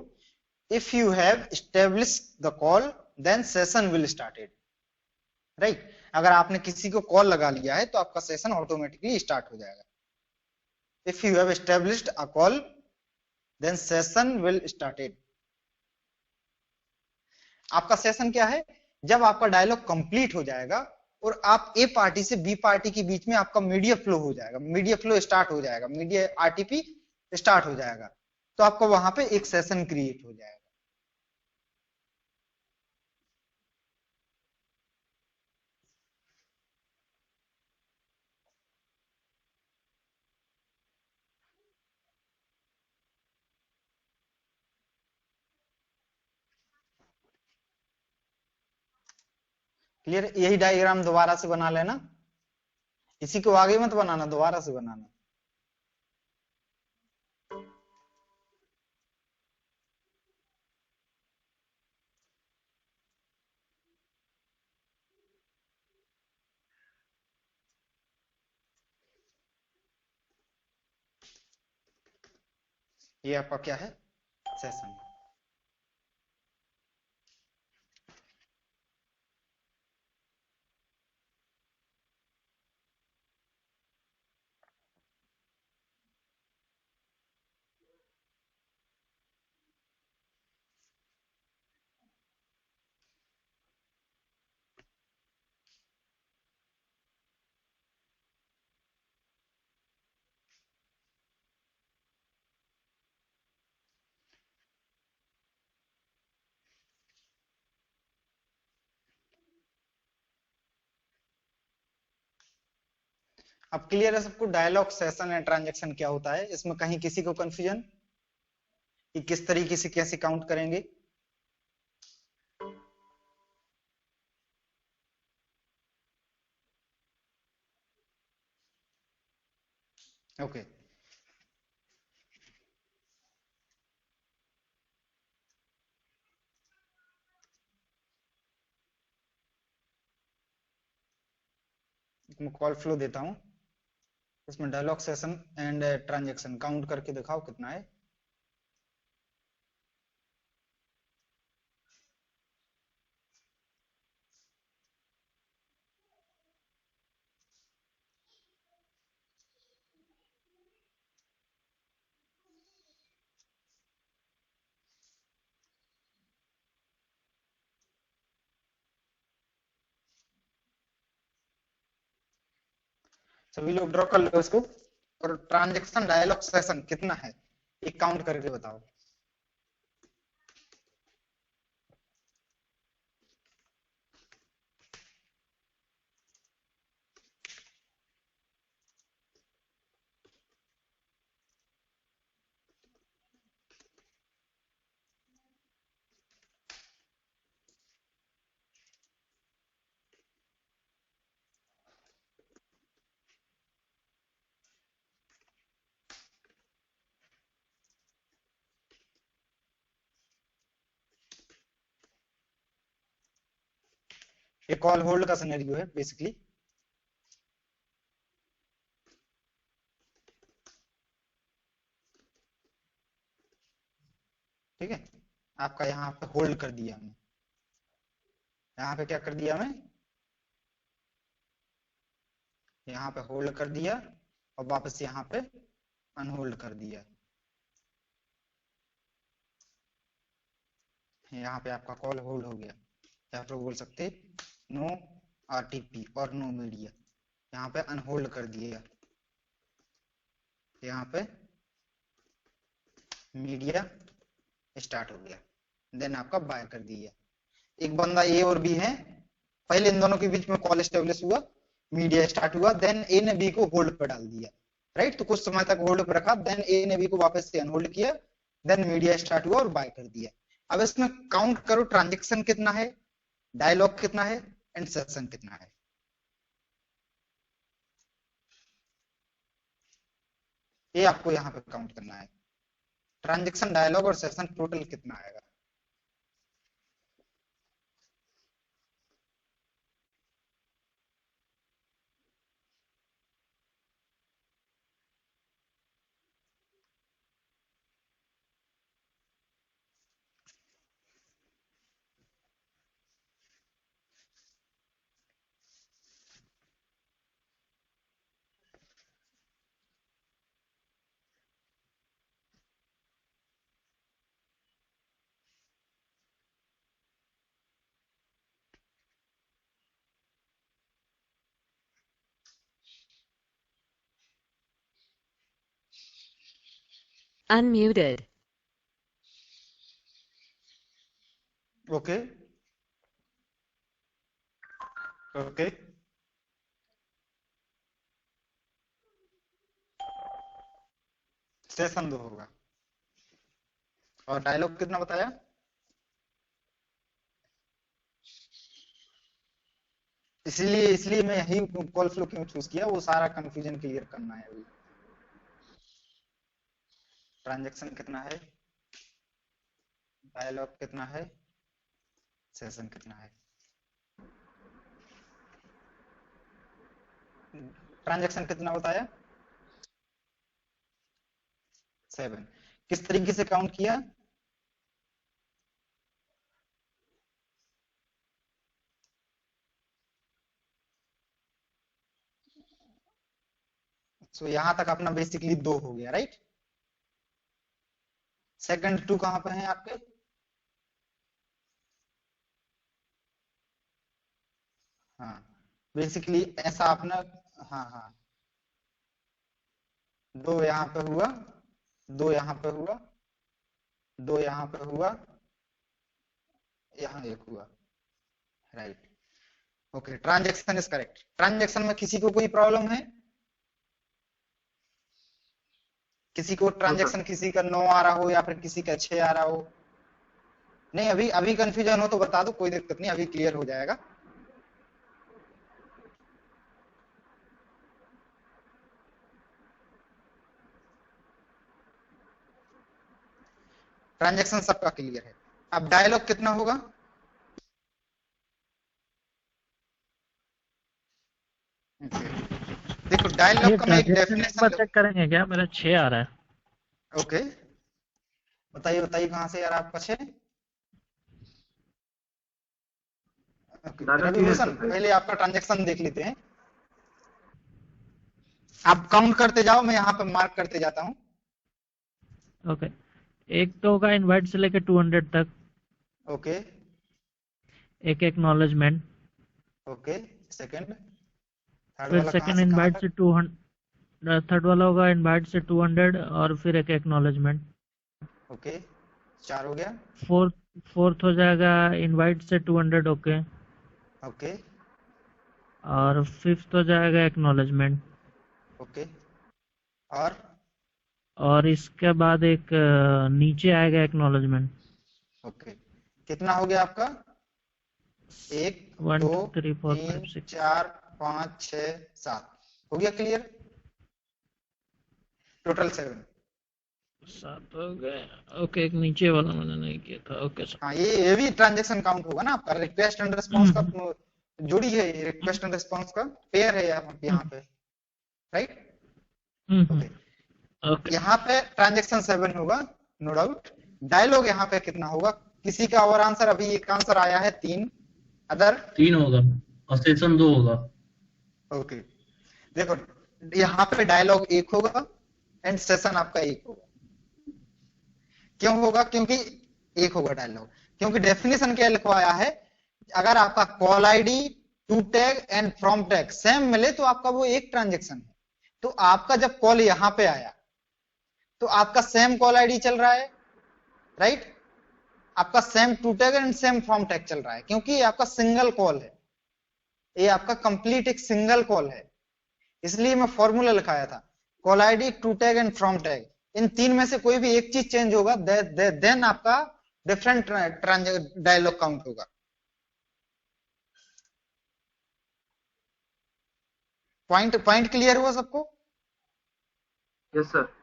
[SPEAKER 1] if you have established the call then session will started, right. अगर आपने किसी को कॉल लगा लिया है तो आपका सेशन ऑटोमेटिकली स्टार्ट हो जाएगा। If you have established a call then session will started। आपका सेशन क्या है, जब आपका डायलॉग कंप्लीट हो जाएगा और आप ए पार्टी से बी पार्टी के बीच में आपका मीडिया फ्लो हो जाएगा, मीडिया फ्लो स्टार्ट हो जाएगा, मीडिया आरटीपी स्टार्ट हो जाएगा, तो आपका वहां पे एक सेशन क्रिएट हो जाएगा। क्लियर? यही डायग्राम दोबारा से बना लेना, इसी को आगे मत बनाना, दोबारा से बनाना। ये आपका क्या है? सेशन। अब क्लियर है सबको डायलॉग, सेशन एंड ट्रांजैक्शन क्या होता है? इसमें कहीं किसी को कंफ्यूजन कि किस तरीके से कैसे काउंट करेंगे? ओके, मैं कॉल फ्लो देता हूं, इसमें dialogue, session and transaction count करके दिखाओ कितना है। सभी लोग ड्रॉ कर लो इसको, और ट्रांजैक्शन डायलॉग सेशन कितना है एक काउंट करके बताओ। ये कॉल होल्ड का सिनेरियो है बेसिकली। ठीक है, आपका यहाँ पे होल्ड कर दिया हमने, यहाँ पे क्या कर दिया हमें, यहाँ पे होल्ड कर दिया और वापस यहाँ पे अनहोल्ड कर दिया। यहाँ पे आपका कॉल होल्ड हो गया, या फिर बोल सकते नो आरटीपी और नो मीडिया। यहाँ पे अनहोल्ड कर दिया, यहाँ पे मीडिया स्टार्ट हो गया, देन आपका बाय कर दिया। एक बंदा ए और बी है, पहले इन दोनों के बीच में कॉल एस्टेब्लिश हुआ, मीडिया स्टार्ट हुआ, देन ए ने बी को होल्ड पर डाल दिया, राइट? तो कुछ समय तक होल्ड पर रखा, देन ए ने बी को वापस से अनहोल्ड किया, देन मीडिया स्टार्ट हुआ और बाय कर दिया। अब इसमें काउंट करो, ट्रांजेक्शन कितना है, डायलॉग कितना है, एंड सेशन कितना है। ये आपको यहाँ पे काउंट करना है, ट्रांजेक्शन, डायलॉग और सेशन टोटल कितना आएगा।
[SPEAKER 3] Unmuted.
[SPEAKER 1] ओके ओके सेशन 2 होगा। और डायलॉग कितना बताया? इसलिए मैं यही कॉल फ्लो क्यों चूज किया, वो सारा कंफ्यूजन क्लियर करना है। अभी ट्रांजैक्शन कितना है, डायलॉग कितना है, सेशन कितना है। ट्रांजैक्शन कितना बताया? 7। किस तरीके से काउंट किया? सो यहां तक अपना बेसिकली 2 हो गया, राइट। सेकंड 2 कहां पर है आपके? हाँ बेसिकली ऐसा अपना, हाँ हाँ 2 यहाँ पे हुआ, 2 यहाँ पे हुआ, 2 यहाँ पे हुआ, यहाँ 1 हुआ, right. Okay transaction is correct. Transaction में किसी को कोई प्रॉब्लम है? किसी को ट्रांजैक्शन किसी का 9 आ रहा हो या फिर किसी का 6 आ रहा हो? नहीं अभी कंफ्यूजन हो तो बता दो, कोई दिक्कत नहीं, अभी क्लियर हो जाएगा। ट्रांजैक्शन सबका क्लियर है। अब डायलॉग कितना होगा? देखो डायलॉग का मैं एक डेफिनेशन
[SPEAKER 6] चेक करेंगे क्या? मेरा 6 आ रहा है।
[SPEAKER 1] ओके बताइए बताइए कहां से यार आपका 6? रविभूषण पहले आपका ट्रांजैक्शन देख लेते हैं। आप काउंट करते जाओ, मैं यहाँ पे मार्क करते जाता हूँ।
[SPEAKER 6] ओके एक तो होगा इनवाइट से लेके 200 तक।
[SPEAKER 1] ओके
[SPEAKER 6] एक एक्नॉलेजमेंट।
[SPEAKER 1] ओके सेकंड, थर्ड
[SPEAKER 6] फिर
[SPEAKER 1] वाला कहाँ
[SPEAKER 6] सेकंड
[SPEAKER 1] से कहाँ
[SPEAKER 6] इनवाइट
[SPEAKER 1] तक?
[SPEAKER 6] से 200, थर्ड वाला होगा इनवाइट से 200 और फिर एक एक्नॉलेजमेंट।
[SPEAKER 1] ओके 4 हो गया।
[SPEAKER 6] फोर्थ हो जाएगा इनवाइट से 200। ओके
[SPEAKER 1] ओके
[SPEAKER 6] और फिफ्थ हो जाएगा एक्नॉलेजमेंट।
[SPEAKER 1] ओके
[SPEAKER 6] और इसके बाद एक नीचे आएगा एक्नॉलेजमेंट।
[SPEAKER 1] ओके कितना हो गया आपका? 1
[SPEAKER 6] 1
[SPEAKER 1] 2
[SPEAKER 6] 2 3 4 5
[SPEAKER 1] 3
[SPEAKER 6] 6
[SPEAKER 1] 4 5 6 7 हो गया क्लियर। टोटल 7।
[SPEAKER 6] 7 हो गए। ओके एक नीचे वाला मैंने नहीं किया था। Okay sir.
[SPEAKER 1] हाँ ये भी ट्रांजैक्शन काउंट होगा ना आपका। रिक्वेस्ट एंड रिस्पॉन्स का जोड़ी है, रिक्वेस्ट एंड रिस्पॉन्स का पेयर है यहाँ पे, राइट। ओके
[SPEAKER 6] ओके
[SPEAKER 1] यहाँ पे ट्रांजैक्शन 7 होगा नो डाउट। डायलॉग यहाँ पे कितना होगा? किसी का और आंसर? अभी एक आंसर आया है 3, अदर
[SPEAKER 2] 3 होगा और सेशन 2 होगा।
[SPEAKER 1] ओके देखो यहाँ पे डायलॉग 1 होगा एंड सेशन आपका 1 होगा। क्यों होगा? क्योंकि 1 होगा डायलॉग, क्योंकि डेफिनेशन क्या लिखवाया है, अगर आपका call ID, to tag and from tag same मिले तो आपका वो एक ट्रांजैक्शन है। तो आपका जब कॉल यहाँ पे आया तो आपका सेम कॉल आईडी चल रहा है, राइट। आपका same to tag and same from tag चल रहा है, क्योंकि ये आपका सिंगल कॉल है, ये आपका कंप्लीट एक सिंगल कॉल है। इसलिए मैं फॉर्मूला लिखाया था, call ID, to tag and from tag, इन 3 में से कोई भी एक चीज चेंज होगा देन आपका डिफरेंट डायलॉग काउंट होगा। पॉइंट क्लियर हुआ सबको?
[SPEAKER 4] Yes sir.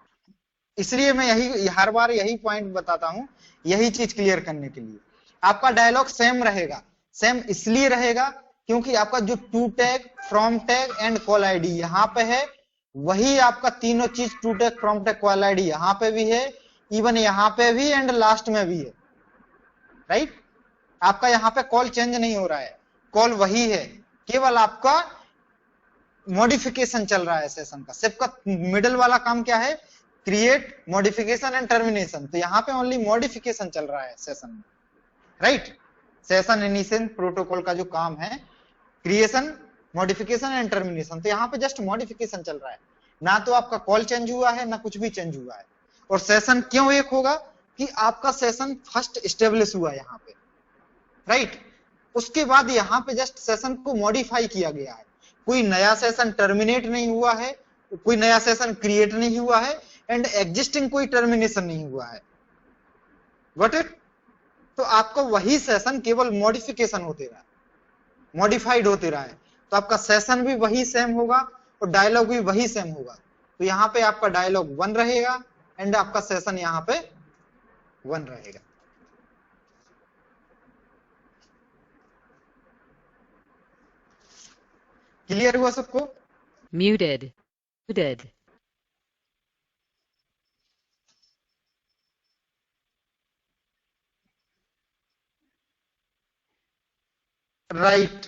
[SPEAKER 1] इसलिए मैं यही हर बार यही पॉइंट बताता हूं, यही चीज क्लियर करने के लिए। आपका डायलॉग सेम रहेगा। सेम इसलिए रहेगा क्योंकि आपका जो to tag, from tag and call ID यहाँ पे है, वही आपका तीनों चीज to tag, from tag, call ID यहाँ पे भी है, इवन यहाँ पे भी एंड लास्ट में भी है, राइट। आपका यहाँ पे कॉल चेंज नहीं हो रहा है, कॉल वही है, केवल आपका मॉडिफिकेशन चल रहा है सेशन का। सिर्फ का मिडल वाला काम क्या है? Create, modification and termination. तो यहाँ पे ओनली मॉडिफिकेशन चल रहा है सेशन में, राइट। सेशन इनिशिएशन प्रोटोकॉल का जो काम है, क्रिएशन, मॉडिफिकेशन एंड टर्मिनेशन, तो यहाँ पे जस्ट मॉडिफिकेशन चल रहा है, ना तो आपका कॉल चेंज हुआ है ना कुछ भी चेंज हुआ है। और सेशन क्यों एक होगा कि आपका सेशन फर्स्ट स्टेब्लिश हुआ यहाँ पे, राइट। उसके बाद यहाँ पे जस्ट सेशन को मॉडिफाई किया गया है, कोई नया सेशन टर्मिनेट नहीं हुआ है, कोई नया सेशन क्रिएट नहीं हुआ है, एंड एग्जिस्टिंग कोई टर्मिनेशन नहीं हुआ है। Got it? तो आपका वही सेशन केवल मॉडिफिकेशन होते रहा, मॉडिफाइड होते रहा है, तो आपका सेशन भी वही सेम होगा और डायलॉग भी वही सेम होगा। तो यहाँ पे आपका डायलॉग 1 रहेगा एंड आपका सेशन यहाँ पे 1 रहेगा। क्लियर हुआ सबको?
[SPEAKER 3] Muted. Muted.
[SPEAKER 1] Right,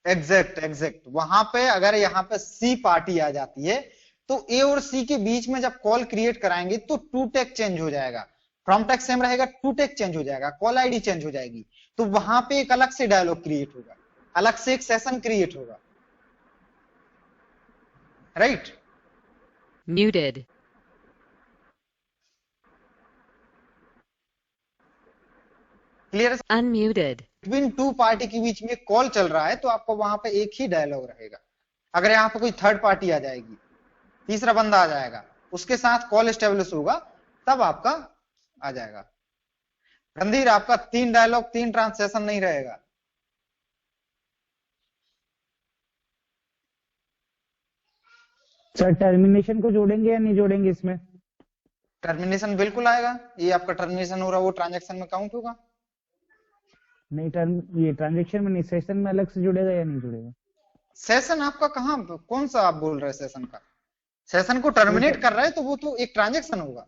[SPEAKER 1] exact. वहां पे अगर यहाँ पे सी पार्टी आ जाती है तो ए और सी के बीच में जब कॉल क्रिएट कराएंगे तो टू टेक चेंज हो जाएगा, फ्रॉम टेक सेम रहेगा, टू टेक चेंज हो जाएगा, कॉल आईडी चेंज हो जाएगी, तो वहां पे एक अलग से डायलॉग क्रिएट होगा, अलग से एक सेशन क्रिएट होगा, right.
[SPEAKER 3] Muted.
[SPEAKER 1] Clear?
[SPEAKER 3] Unmuted.
[SPEAKER 1] Between two party के बीच में कॉल चल रहा है तो आपको वहां पे एक ही डायलॉग रहेगा। अगर यहाँ पे कोई थर्ड पार्टी आ जाएगी, तीसरा बंदा आ जाएगा, उसके साथ कॉल एस्टेब्लिश होगा, तब आपका आ जाएगा। रणधीर, आपका 3 डायलॉग 3 ट्रांसलेशन नहीं रहेगा।
[SPEAKER 5] सर टर्मिनेशन को जोड़ेंगे या नहीं जोड़ेंगे इसमें?
[SPEAKER 1] टर्मिनेशन बिल्कुल आएगा, ये आपका टर्मिनेशन हो रहा है वो ट्रांजेक्शन में काउंट होगा।
[SPEAKER 5] नहीं, ये ट्रांजेक्शन में नहीं, सेशन में अलग से जुड़ेगा या नहीं जुड़ेगा?
[SPEAKER 1] सेशन आपका कहाँ, कौन सा आप बोल रहे हैं सेशन का? सेशन को टर्मिनेट कर रहा है तो वो तो एक ट्रांजेक्शन होगा,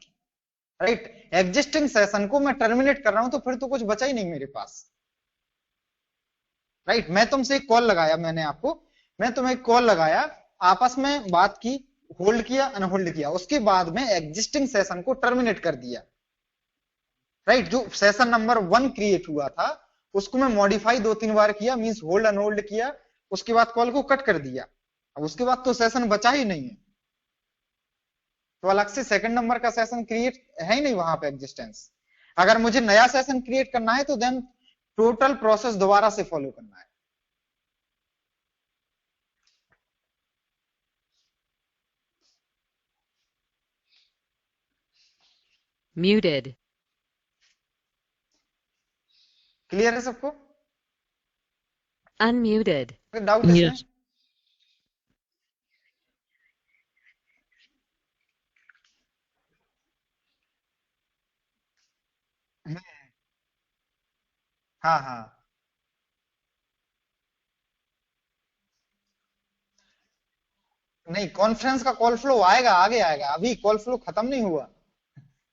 [SPEAKER 1] राइट। एग्जिस्टिंग सेशन को मैं टर्मिनेट कर रहा हूं तो फिर तो कुछ बचा ही नहीं मेरे पास, राइट। मैं तुमसे एक कॉल लगाया, मैं तुम्हें एक कॉल लगाया, आपस में बात की, होल्ड किया, अनहोल्ड किया, उसके बाद में एग्जिस्टिंग सेशन को टर्मिनेट कर दिया, राइट। जो सेशन नंबर 1 क्रिएट हुआ था उसको मैं मॉडिफाई 2-3 बार किया, मींस होल्ड अनहोल्ड किया, उसके बाद कॉल को कट कर दिया। अब उसके बाद तो सेशन बचा ही नहीं है, तो अलग से सेकंड नंबर का सेशन क्रिएट है ही नहीं वहां पे एग्जिस्टेंस। अगर मुझे नया सेशन क्रिएट करना है तो देन टोटल प्रोसेस दोबारा से फॉलो करना है।
[SPEAKER 3] Muted.
[SPEAKER 1] क्लियर है सबको?
[SPEAKER 3] Unmuted.
[SPEAKER 1] डाउट इसमें?
[SPEAKER 6] यस
[SPEAKER 1] हाँ हाँ, नहीं, कॉन्फ्रेंस का कॉल फ्लो आएगा, आगे आएगा, अभी कॉल फ्लो खत्म नहीं हुआ,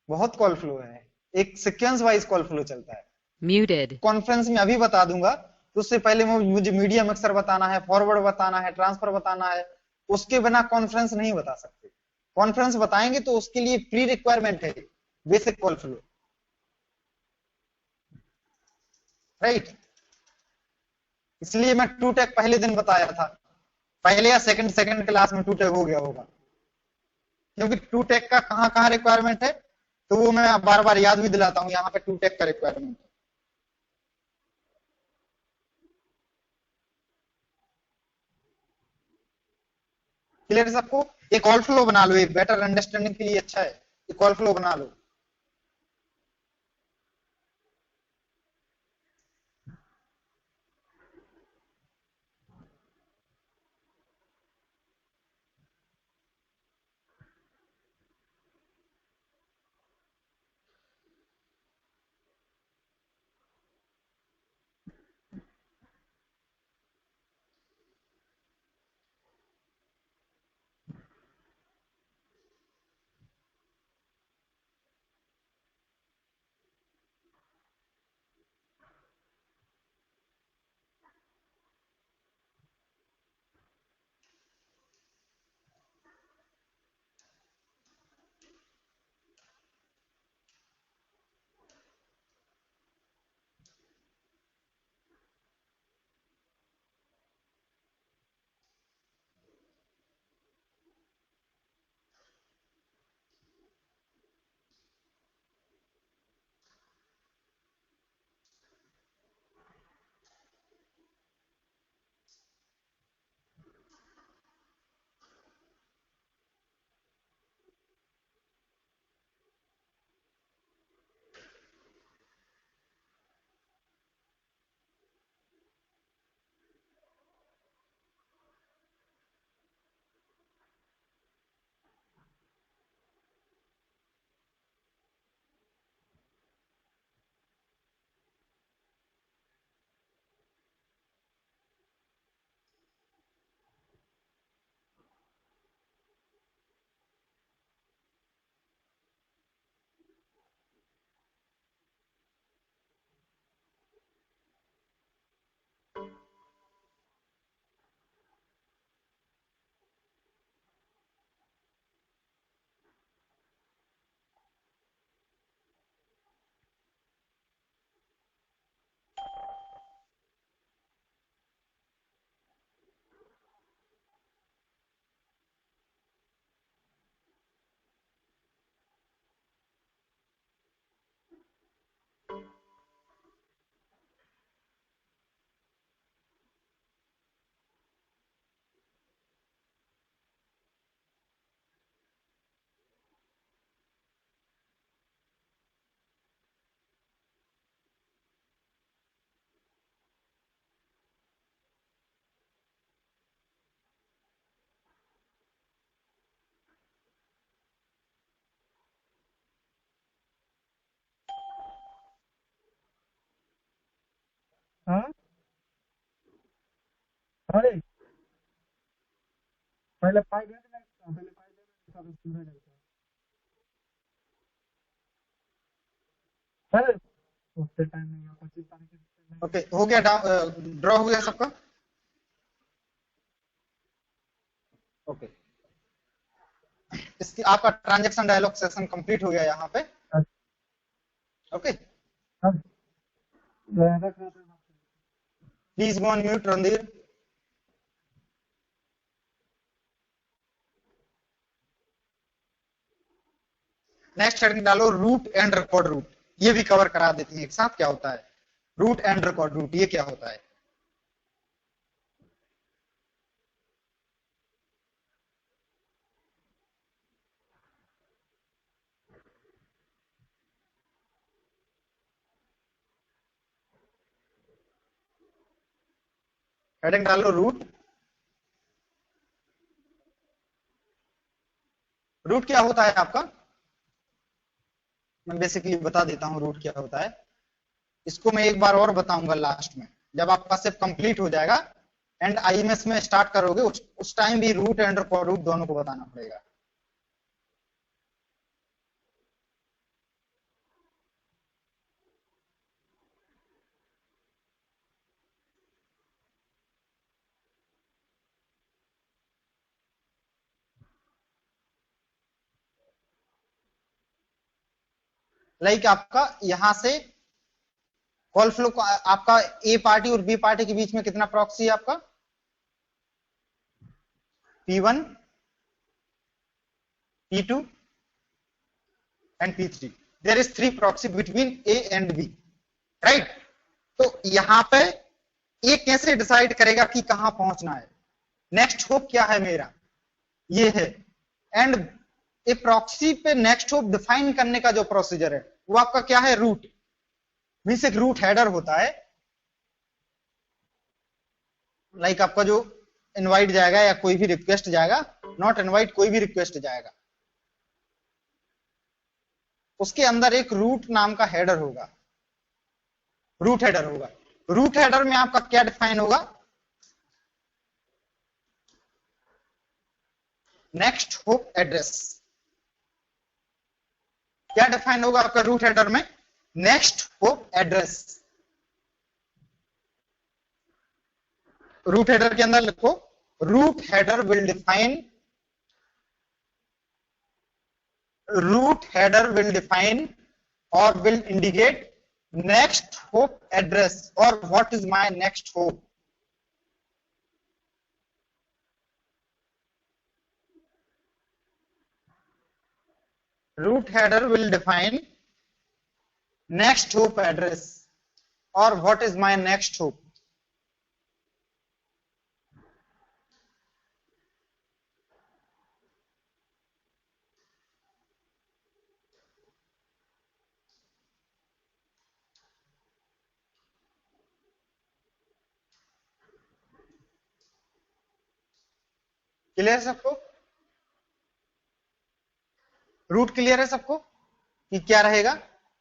[SPEAKER 1] बहुत कॉल फ्लो है, एक सीक्वेंस वाइज कॉल फ्लो चलता है।
[SPEAKER 3] Muted.
[SPEAKER 1] कॉन्फ्रेंस में अभी बता दूंगा, तो उससे पहले मुझे मीडियम अक्सर बताना है, फॉरवर्ड बताना है, ट्रांसफर बताना है, उसके बिना कॉन्फ्रेंस नहीं बता सकते। कॉन्फ्रेंस बताएंगे तो उसके लिए प्री रिक्वायरमेंट है बेसिक कॉल फ्लो, राइट। इसलिए मैं टू टेक पहले दिन बताया था, पहले या सेकंड क्लास में टू टेक हो गया होगा, क्योंकि टू टेक का कहाँ कहाँ रिक्वायरमेंट है तो वो मैं बार बार याद भी दिलाता हूँ, यहाँ पे टू टेक का रिक्वायरमेंट है। क्लियर सबको? एक कॉल फ्लो बना लो, एक बेटर अंडरस्टैंडिंग के लिए अच्छा है, एक कॉल फ्लो बना लो।
[SPEAKER 4] हाँ अरे पहले पाई दे देना इसका, पहले पाई दे देना इसका, फिर पूरा करता है। अरे उससे टाइम नहीं है, 25 तारीख के
[SPEAKER 1] ओके, हो गया, ड्रॉ हो गया सबका। ओके, इसकी आपका ट्रांजैक्शन डायलॉग सेशन कंप्लीट हो गया यहाँ पे। ओके,
[SPEAKER 4] अब रख रहा था।
[SPEAKER 1] Please go on mute Randhir. Next heading डालो रूट एंड रिकॉर्ड रूट। ये भी कवर करा देते हैं एक साथ, क्या होता है रूट एंड रिकॉर्ड रूट, ये क्या होता है। हेडिंग डालो रूट। रूट क्या होता है आपका, मैं बेसिकली बता देता हूं रूट क्या होता है। इसको मैं एक बार और बताऊंगा लास्ट में, जब आपका सिर्फ कंप्लीट हो जाएगा एंड आईएमएस में स्टार्ट करोगे, उस टाइम भी रूट एंड रिकॉर्ड रूट दोनों को बताना पड़ेगा। लाइक आपका यहां से कॉल फ्लो को, आपका ए पार्टी और बी पार्टी के बीच में कितना प्रॉक्सी है आपका, P1, P2 and P3। There is 3 proxy between A and B, right. तो यहां पे ए कैसे डिसाइड करेगा कि कहां पहुंचना है, नेक्स्ट होप क्या है मेरा, ये है। एंड ए प्रॉक्सी पे नेक्स्ट होप डिफाइन करने का जो प्रोसीजर है वो आपका क्या है, रूट। मीन्स एक रूट हेडर होता है, लाइक आपका जो इनवाइट जाएगा या कोई भी रिक्वेस्ट जाएगा, नॉट इनवाइट कोई भी रिक्वेस्ट जाएगा, उसके अंदर एक रूट नाम का हेडर होगा, रूट हेडर होगा। रूट हेडर में आपका क्या डिफाइन होगा, नेक्स्ट होप एड्रेस। क्या डिफाइन होगा आपका रूट हेडर में, next hop address. Route header के अंदर लिखो, route header will define, route header will define और will indicate next hop address और what is my next hop. root header will define next hope address or what is my next hope। Clear सबको, root clear है सबको कि क्या रहेगा।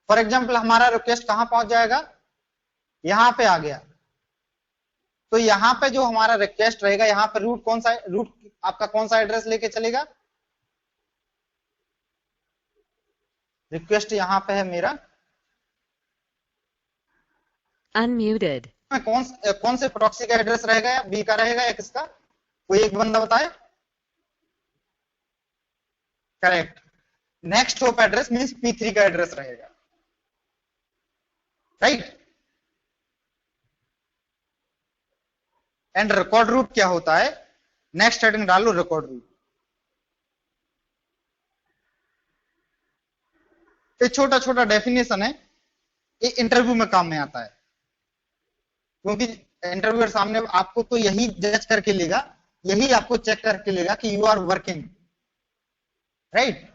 [SPEAKER 1] For example हमारा request कहां पहुंच जाएगा, यहां पे आ गया, तो यहां पे जो हमारा रिक्वेस्ट रहेगा, यहां पे रूट कौन सा, रूट आपका कौन सा एड्रेस लेके चलेगा, रिक्वेस्ट यहां पे है मेरा
[SPEAKER 3] Unmuted.
[SPEAKER 1] कौन से प्रॉक्सी का एड्रेस रहेगा, या बी का रहेगा या किसका, कोई एक बंदा बताए। Correct, next hop address means P3 का एड्रेस रहेगा, राइट। एंड रिकॉर्ड रूट क्या होता है, नेक्स्ट हेडिंग डालो रिकॉर्ड रूट। ये छोटा छोटा डेफिनेशन है, ये इंटरव्यू में काम में आता है, क्योंकि इंटरव्यूअर सामने आपको तो यही जज करके लेगा, यही आपको चेक करके लेगा कि यू आर वर्किंग, राइट।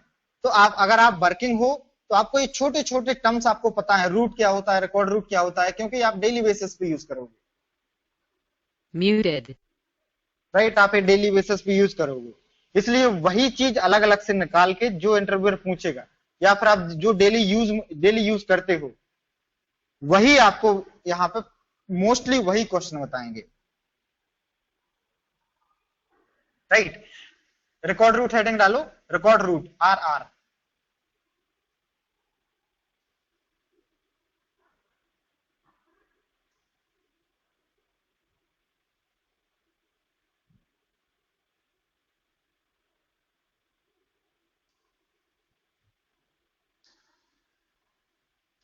[SPEAKER 1] तो आप अगर आप वर्किंग हो तो आपको ये छोटे छोटे टर्म्स आपको पता है, रूट क्या होता है, रिकॉर्ड रूट क्या होता है, क्योंकि आप डेली बेसिस पे यूज करोगे,
[SPEAKER 3] Muted.
[SPEAKER 1] राइट। आप ये डेली बेसिस पे यूज करोगे, इसलिए वही चीज अलग अलग से निकाल के जो इंटरव्यूअर पूछेगा, या फिर आप जो डेली यूज करते हो, वही आपको यहाँ पे मोस्टली वही क्वेश्चन बताएंगे, राइट। रिकॉर्ड रूट हेडिंग डालो, record route R R,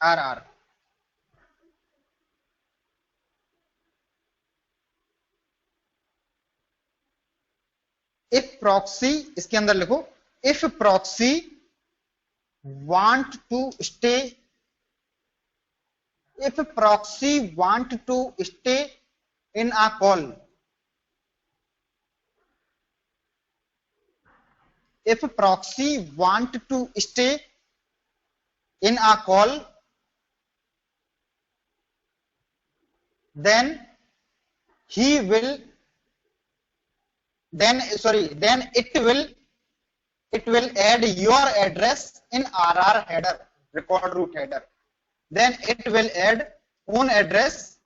[SPEAKER 1] R R. If proxy, इसके अंदर लिखो, if proxy want to stay, if proxy want to stay in a call, if proxy want to stay in a call, then he will, then it will add your address in RR header, record root header. Then it will add own address,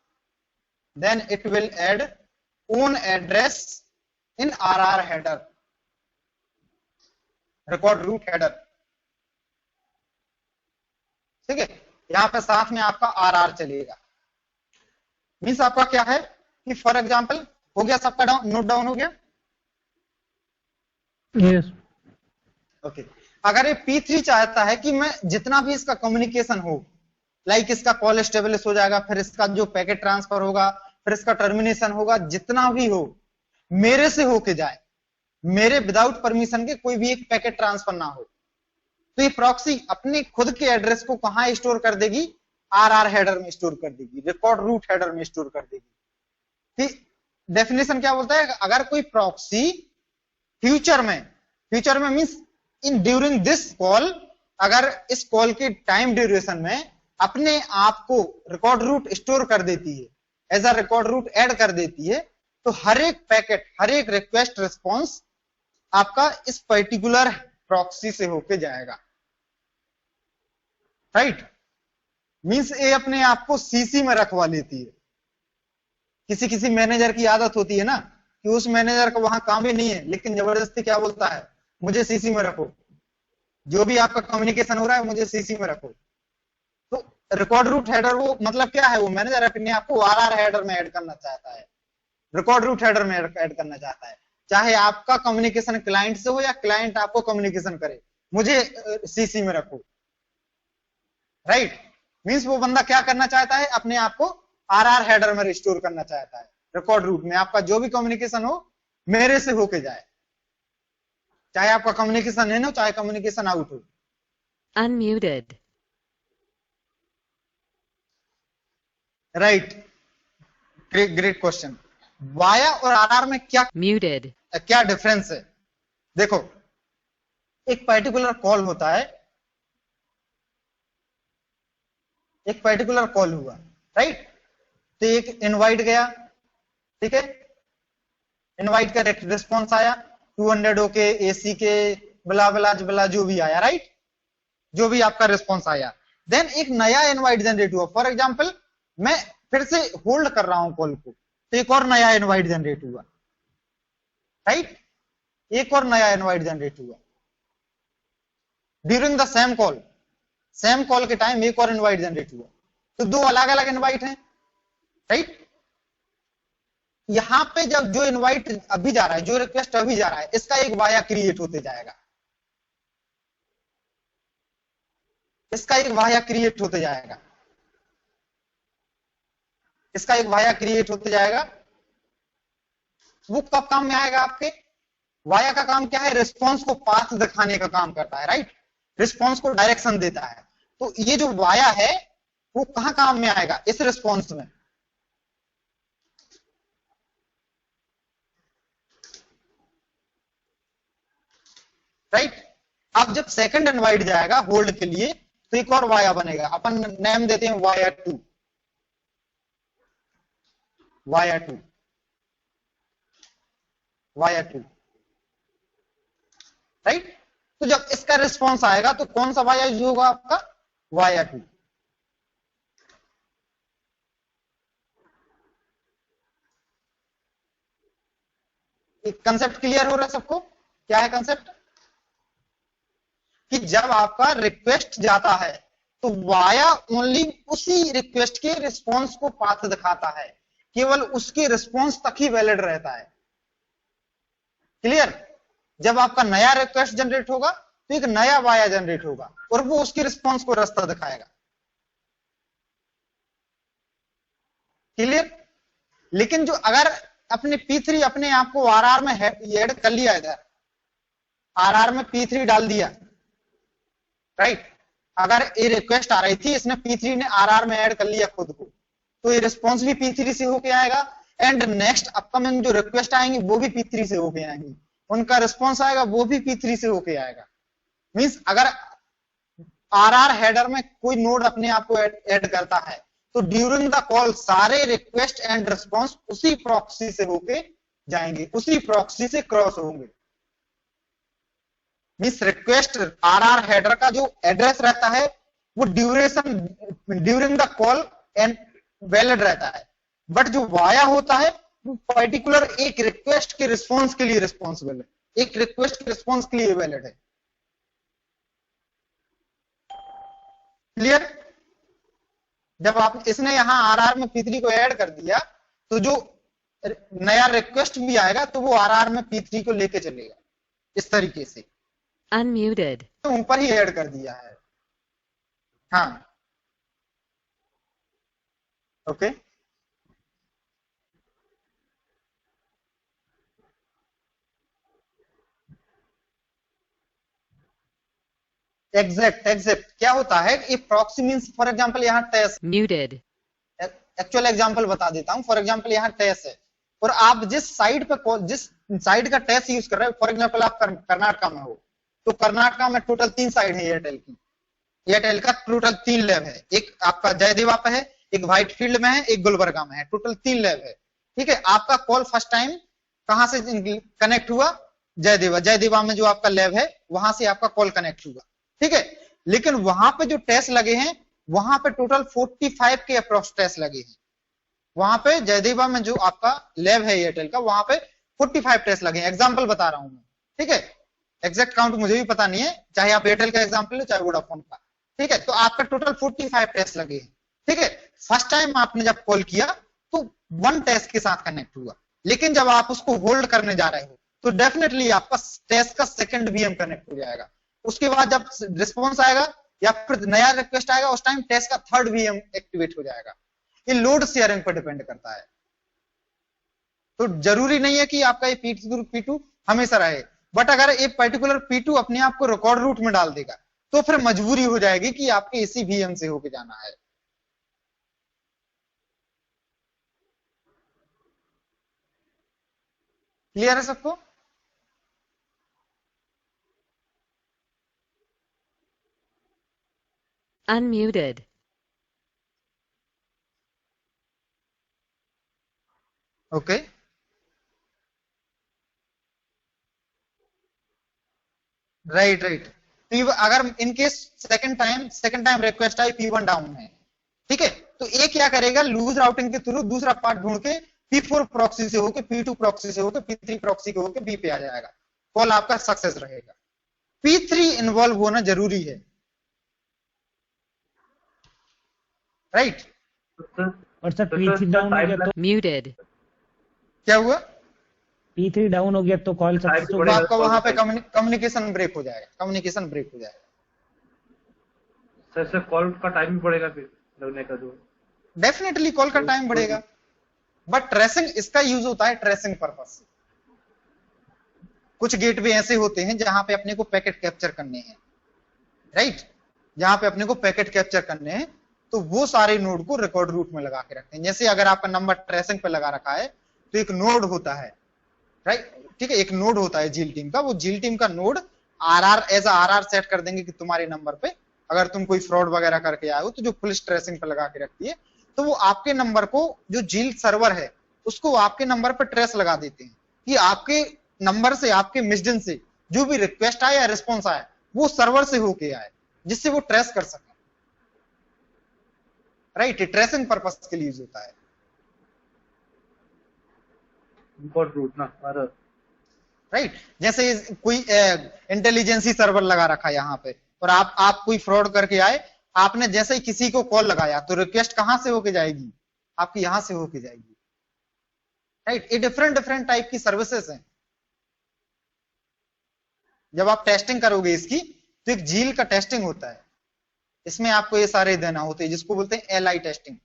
[SPEAKER 1] then it will add own address in RR header, record route header. ठीक है, यहां पे साथ में आपका are are चलेगा। Means आपका क्या है कि फॉर एग्जांपल हो गया सबका नोट डाउन हो गया?
[SPEAKER 6] यस।
[SPEAKER 1] ओके, अगर ये P3 चाहता है कि मैं जितना भी इसका कम्युनिकेशन हो, लाइक इसका कॉल स्टेबलिश हो जाएगा, फिर इसका जो पैकेट ट्रांसफर होगा, फिर इसका टर्मिनेशन होगा, जितना भी हो मेरे से होके जाए, मेरे विदाउट परमिशन के कोई भी एक पैकेट ट्रांसफर ना हो, तो ये प्रॉक्सी अपने खुद के एड्रेस को कहां स्टोर कर देगी? आरआर हेडर में स्टोर कर देगी, रिकॉर्ड रूट हेडर में स्टोर कर देगी। ठीक, डेफिनेशन क्या बोलता है? अगर कोई प्रॉक्सी फ्यूचर में means in during this call, अगर इस कॉल के टाइम ड्यूरेशन में अपने आप को रिकॉर्ड रूट स्टोर कर देती है, as a record route add कर देती है, तो हर एक पैकेट, हर एक रिक्वेस्ट रिस्पॉन्स आपका इस पर्टिकुलर प्रॉक्सी से होके जाएगा, राइट। मींस ये अपने आप को सीसी में रखवा लेती है। किसी किसी मैनेजर की आदत होती है ना कि उस मैनेजर का वहां काम ही नहीं है, लेकिन जबरदस्ती क्या बोलता है, मुझे सीसी में रखो, जो भी आपका कम्युनिकेशन हो रहा है मुझे सीसी में रखो। तो रिकॉर्ड रूट हेडर वो मतलब क्या है? वो मैनेजर अपने आप को आरआर हेडर में ऐड करना चाहता है, रिकॉर्ड रूट हेडर में ऐड करना चाहता है। चाहे आपका कम्युनिकेशन क्लाइंट से हो या क्लाइंट आपको कम्युनिकेशन करे, मुझे सीसी में रखो, राइट। मींस वो बंदा क्या करना चाहता है? अपने आप को आरआर हेडर में रिस्टोर करना चाहता है, रिकॉर्ड रूट में आपका जो भी कम्युनिकेशन हो मेरे से होके जाए, चाहे आपका कम्युनिकेशन इन हो चाहे कम्युनिकेशन आउट हो।
[SPEAKER 3] Unmuted.
[SPEAKER 1] Right, great question. Via और आरआर में
[SPEAKER 3] Muted.
[SPEAKER 1] क्या डिफरेंस है? देखो, एक पर्टिकुलर कॉल होता है, एक पर्टिकुलर कॉल हुआ, राइट। तो एक इनवाइट गया, ठीक है, इनवाइट का रिस्पॉन्स आया 200 ओके, एसी के बला बला बला जो भी आया, राइट, जो भी आपका रिस्पॉन्स आया। देन एक नया इनवाइट जनरेट हुआ। फॉर एग्जांपल मैं फिर से होल्ड कर रहा हूं कॉल को, तो एक और नया इनवाइट जनरेट हुआ, राइट, एक और नया इनवाइट जनरेट हुआ। ड्यूरिंग द सेम कॉल के टाइम एक और इनवाइट जनरेट हुआ, तो दो अलग अलग इनवाइट हैं, राइट। यहां पे जब जो इनवाइट अभी जा रहा है, जो रिक्वेस्ट अभी जा रहा है, इसका एक वाया क्रिएट होते जाएगा, इसका एक वाया क्रिएट होते जाएगा, इसका एक वाया क्रिएट होते जाएगा। वो कब काम में आएगा आपके? वाया का काम क्या है? रिस्पॉन्स को पाथ दिखाने का काम करता है, राइट, रिस्पॉन्स को डायरेक्शन देता है। तो ये जो वाया है वो कहां काम में आएगा? इस रिस्पॉन्स में, राइट। अब जब सेकंड इनवाइट जाएगा होल्ड के लिए, तो एक और वाया बनेगा, अपन नेम देते हैं वाया 2, वाया 2, वाया 2, राइट। तो जब इसका रिस्पॉन्स आएगा तो कौन सा वाया यूज होगा आपका? वाया 2। कंसेप्ट क्लियर हो रहा है सबको? क्या है कंसेप्ट? कि जब आपका रिक्वेस्ट जाता है तो वाया ओनली उसी रिक्वेस्ट के रिस्पॉन्स को पाथ दिखाता है, केवल उसके रिस्पॉन्स तक ही वैलिड रहता है। क्लियर? जब आपका नया रिक्वेस्ट जनरेट होगा तो एक नया वाया जनरेट होगा और वो उसके रिस्पॉन्स को रास्ता दिखाएगा। क्लियर? लेकिन जो अगर अपने P3 अपने आप को RR में ऐड कर लिया, इधर RR में P3 डाल दिया, राइट, अगर ये रिक्वेस्ट आ रही थी, इसने P3 ने RR में ऐड कर लिया खुद को, तो ये रिस्पॉन्स भी P3 से होके आएगा एंड नेक्स्ट अपकमिंग जो रिक्वेस्ट आएंगी वो भी P3 से होके आएंगी, उनका रिस्पॉन्स आएगा वो भी P3 से होके आएगा। मींस अगर RR हेडर में कोई नोड अपने आप को ऐड करता है तो ड्यूरिंग द कॉल सारे रिक्वेस्ट एंड रिस्पॉन्स उसी प्रॉक्सी से होके जाएंगे, उसी प्रॉक्सी से क्रॉस होंगे। मींस रिक्वेस्ट RR हेडर का जो एड्रेस रहता है वो during the call and valid रहता है, बट जो वाया होता है वो पर्टिकुलर एक रिक्वेस्ट के रिस्पॉन्स के लिए रिस्पॉन्सिबल है, एक रिक्वेस्ट के रिस्पॉन्स के लिए वैलिड है। क्लियर? जब आप इसने यहां RR में P3 को ऐड कर दिया तो जो नया रिक्वेस्ट भी आएगा तो वो RR में P3 को लेके चलेगा इस तरीके से।
[SPEAKER 3] Unmuted.
[SPEAKER 1] तो ऊपर ही ऐड कर दिया है। हाँ, ओके। एग्जैक्ट क्या होता है? ये प्रॉक्सी मींस फॉर एग्जांपल यहाँ टेस्ट,
[SPEAKER 3] Muted.
[SPEAKER 1] एक्चुअल एग्जांपल बता देता हूँ। फॉर एग्जांपल यहाँ टेस्ट है और आप जिस साइड पे जिस साइड का टेस्ट यूज कर रहे हो, फॉर एग्जांपल आप कर्नाटका में हो तो कर्नाटका में टोटल 3 साइड है एयरटेल की। एयरटेल का टोटल 3 लैब है, एक आपका जयदेवा पे है, एक व्हाइट फील्ड में है, एक गुलबर्गा में है, टोटल 3 लैब है। ठीक है, आपका कॉल फर्स्ट टाइम कहां से कनेक्ट हुआ? जयदेवा में जो आपका लैब है वहां से आपका कॉल कनेक्ट हुआ। ठीक है, लेकिन वहां पे जो टेस्ट लगे हैं वहां पे टोटल 45 के अप्रोक्स टेस्ट लगे हैं। वहां पे जयदेवा में जो आपका लैब है एयरटेल का, वहां पे 45 टेस्ट लगे हैं। एग्जांपल बता रहा हूं मैं, ठीक है, एग्जैक्ट काउंट मुझे भी पता नहीं है, चाहे आप एयरटेल का एग्जांपल लो चाहे वोडाफोन का। ठीक है, तो आपका टोटल 45 टेस्ट लगे हैं। ठीक है, फर्स्ट टाइम आपने जब कॉल किया तो 1 टेस्ट के साथ कनेक्ट हुआ, लेकिन जब आप उसको होल्ड करने जा रहे हो तो डेफिनेटली आपका टेस्ट का सेकंड VM कनेक्ट हो जाएगा। उसके बाद जब रिस्पॉन्स आएगा या फिर नया रिक्वेस्ट आएगा उस टाइम टेस्ट का थर्ड VM एक्टिवेट हो जाएगा। ये लोड शेयरिंग पर डिपेंड करता है, तो जरूरी नहीं है कि आपका ये P2 हमेशा रहे, बट अगर एक पर्टिकुलर P2 अपने आप को रिकॉर्ड रूट में डाल देगा तो फिर मजबूरी हो जाएगी कि आपके इसी VM से होके जाना है। क्लियर है सबको?
[SPEAKER 3] Unmuted.
[SPEAKER 1] Okay, right. अगर इनकेस सेकंड टाइम रिक्वेस्ट आई P1 डाउन है, ठीक है, तो ये क्या करेगा? लूज राउटिंग के थ्रू दूसरा पार्ट ढूंढ के P4 प्रॉक्सी से होके P2 प्रॉक्सी से होके P3 प्रॉक्सी के होके B पे आ जाएगा, कॉल आपका सक्सेस रहेगा। P3 इन्वॉल्व होना जरूरी है, राइट?
[SPEAKER 5] और सर P3 डाउन हो गया तो
[SPEAKER 3] Muted.
[SPEAKER 1] क्या हुआ?
[SPEAKER 5] P3 डाउन हो गया तो कॉल सक्सेस हो
[SPEAKER 1] तो
[SPEAKER 5] गया।
[SPEAKER 1] आपका वहां पे कम्युनिकेशन ब्रेक हो जाएगा,
[SPEAKER 4] सर कॉल का टाइम भी बढ़ेगा फिर लगने का जो।
[SPEAKER 1] डेफिनेटली कॉल का टाइम बढ़ेगा, बट ट्रेसिंग इसका यूज होता है ट्रेसिंग पर्पस से। कुछ गेटवे ऐसे होते हैं जहां पे अपने को पैकेट कैप्चर करने हैं, राइट? जहां पे अपने को पैकेट कैप्चर करने हैं तो वो सारे नोड को रिकॉर्ड रूट में लगा के रखते हैं। जैसे अगर आपका नंबर ट्रेसिंग पे लगा रखा है तो एक नोड होता है, राइट? ठीक है, एक नोड होता है जील टीम का, वो जील टीम का नोड एज RR सेट कर देंगे कि तुम्हारे नंबर पे अगर तुम कोई फ्रॉड वगैरह करके आए हो तो जो पुलिस ट्रेसिंग पे लगा के रखती है, तो वो आपके नंबर को, जो जील सर्वर है उसको आपके नंबर पे ट्रेस लगा देते हैं कि आपके नंबर से, आपके मिसडन से जो भी रिक्वेस्ट आए या रिस्पॉन्स आए वो सर्वर से होके आए, जिससे वो ट्रेस कर सके, राइट? ट्रेसिंग पर्पस के लिए यूज होता है।
[SPEAKER 4] रिकॉर्ड रूट ना,
[SPEAKER 1] राइट। जैसे कोई इंटेलिजेंसी सर्वर लगा रखा है यहाँ पे, और आप कोई फ्रॉड करके आए, आपने जैसे ही किसी को कॉल लगाया तो रिक्वेस्ट कहां से होके जाएगी, आपकी यहां से होके जाएगी, राइट। ये डिफरेंट डिफरेंट टाइप की सर्विसेज हैं। जब आप टेस्टिंग करोगे इसकी, तो एक झील का टेस्टिंग होता है, इसमें आपको ये सारे देना होते हैं, जिसको बोलते हैं LI testing,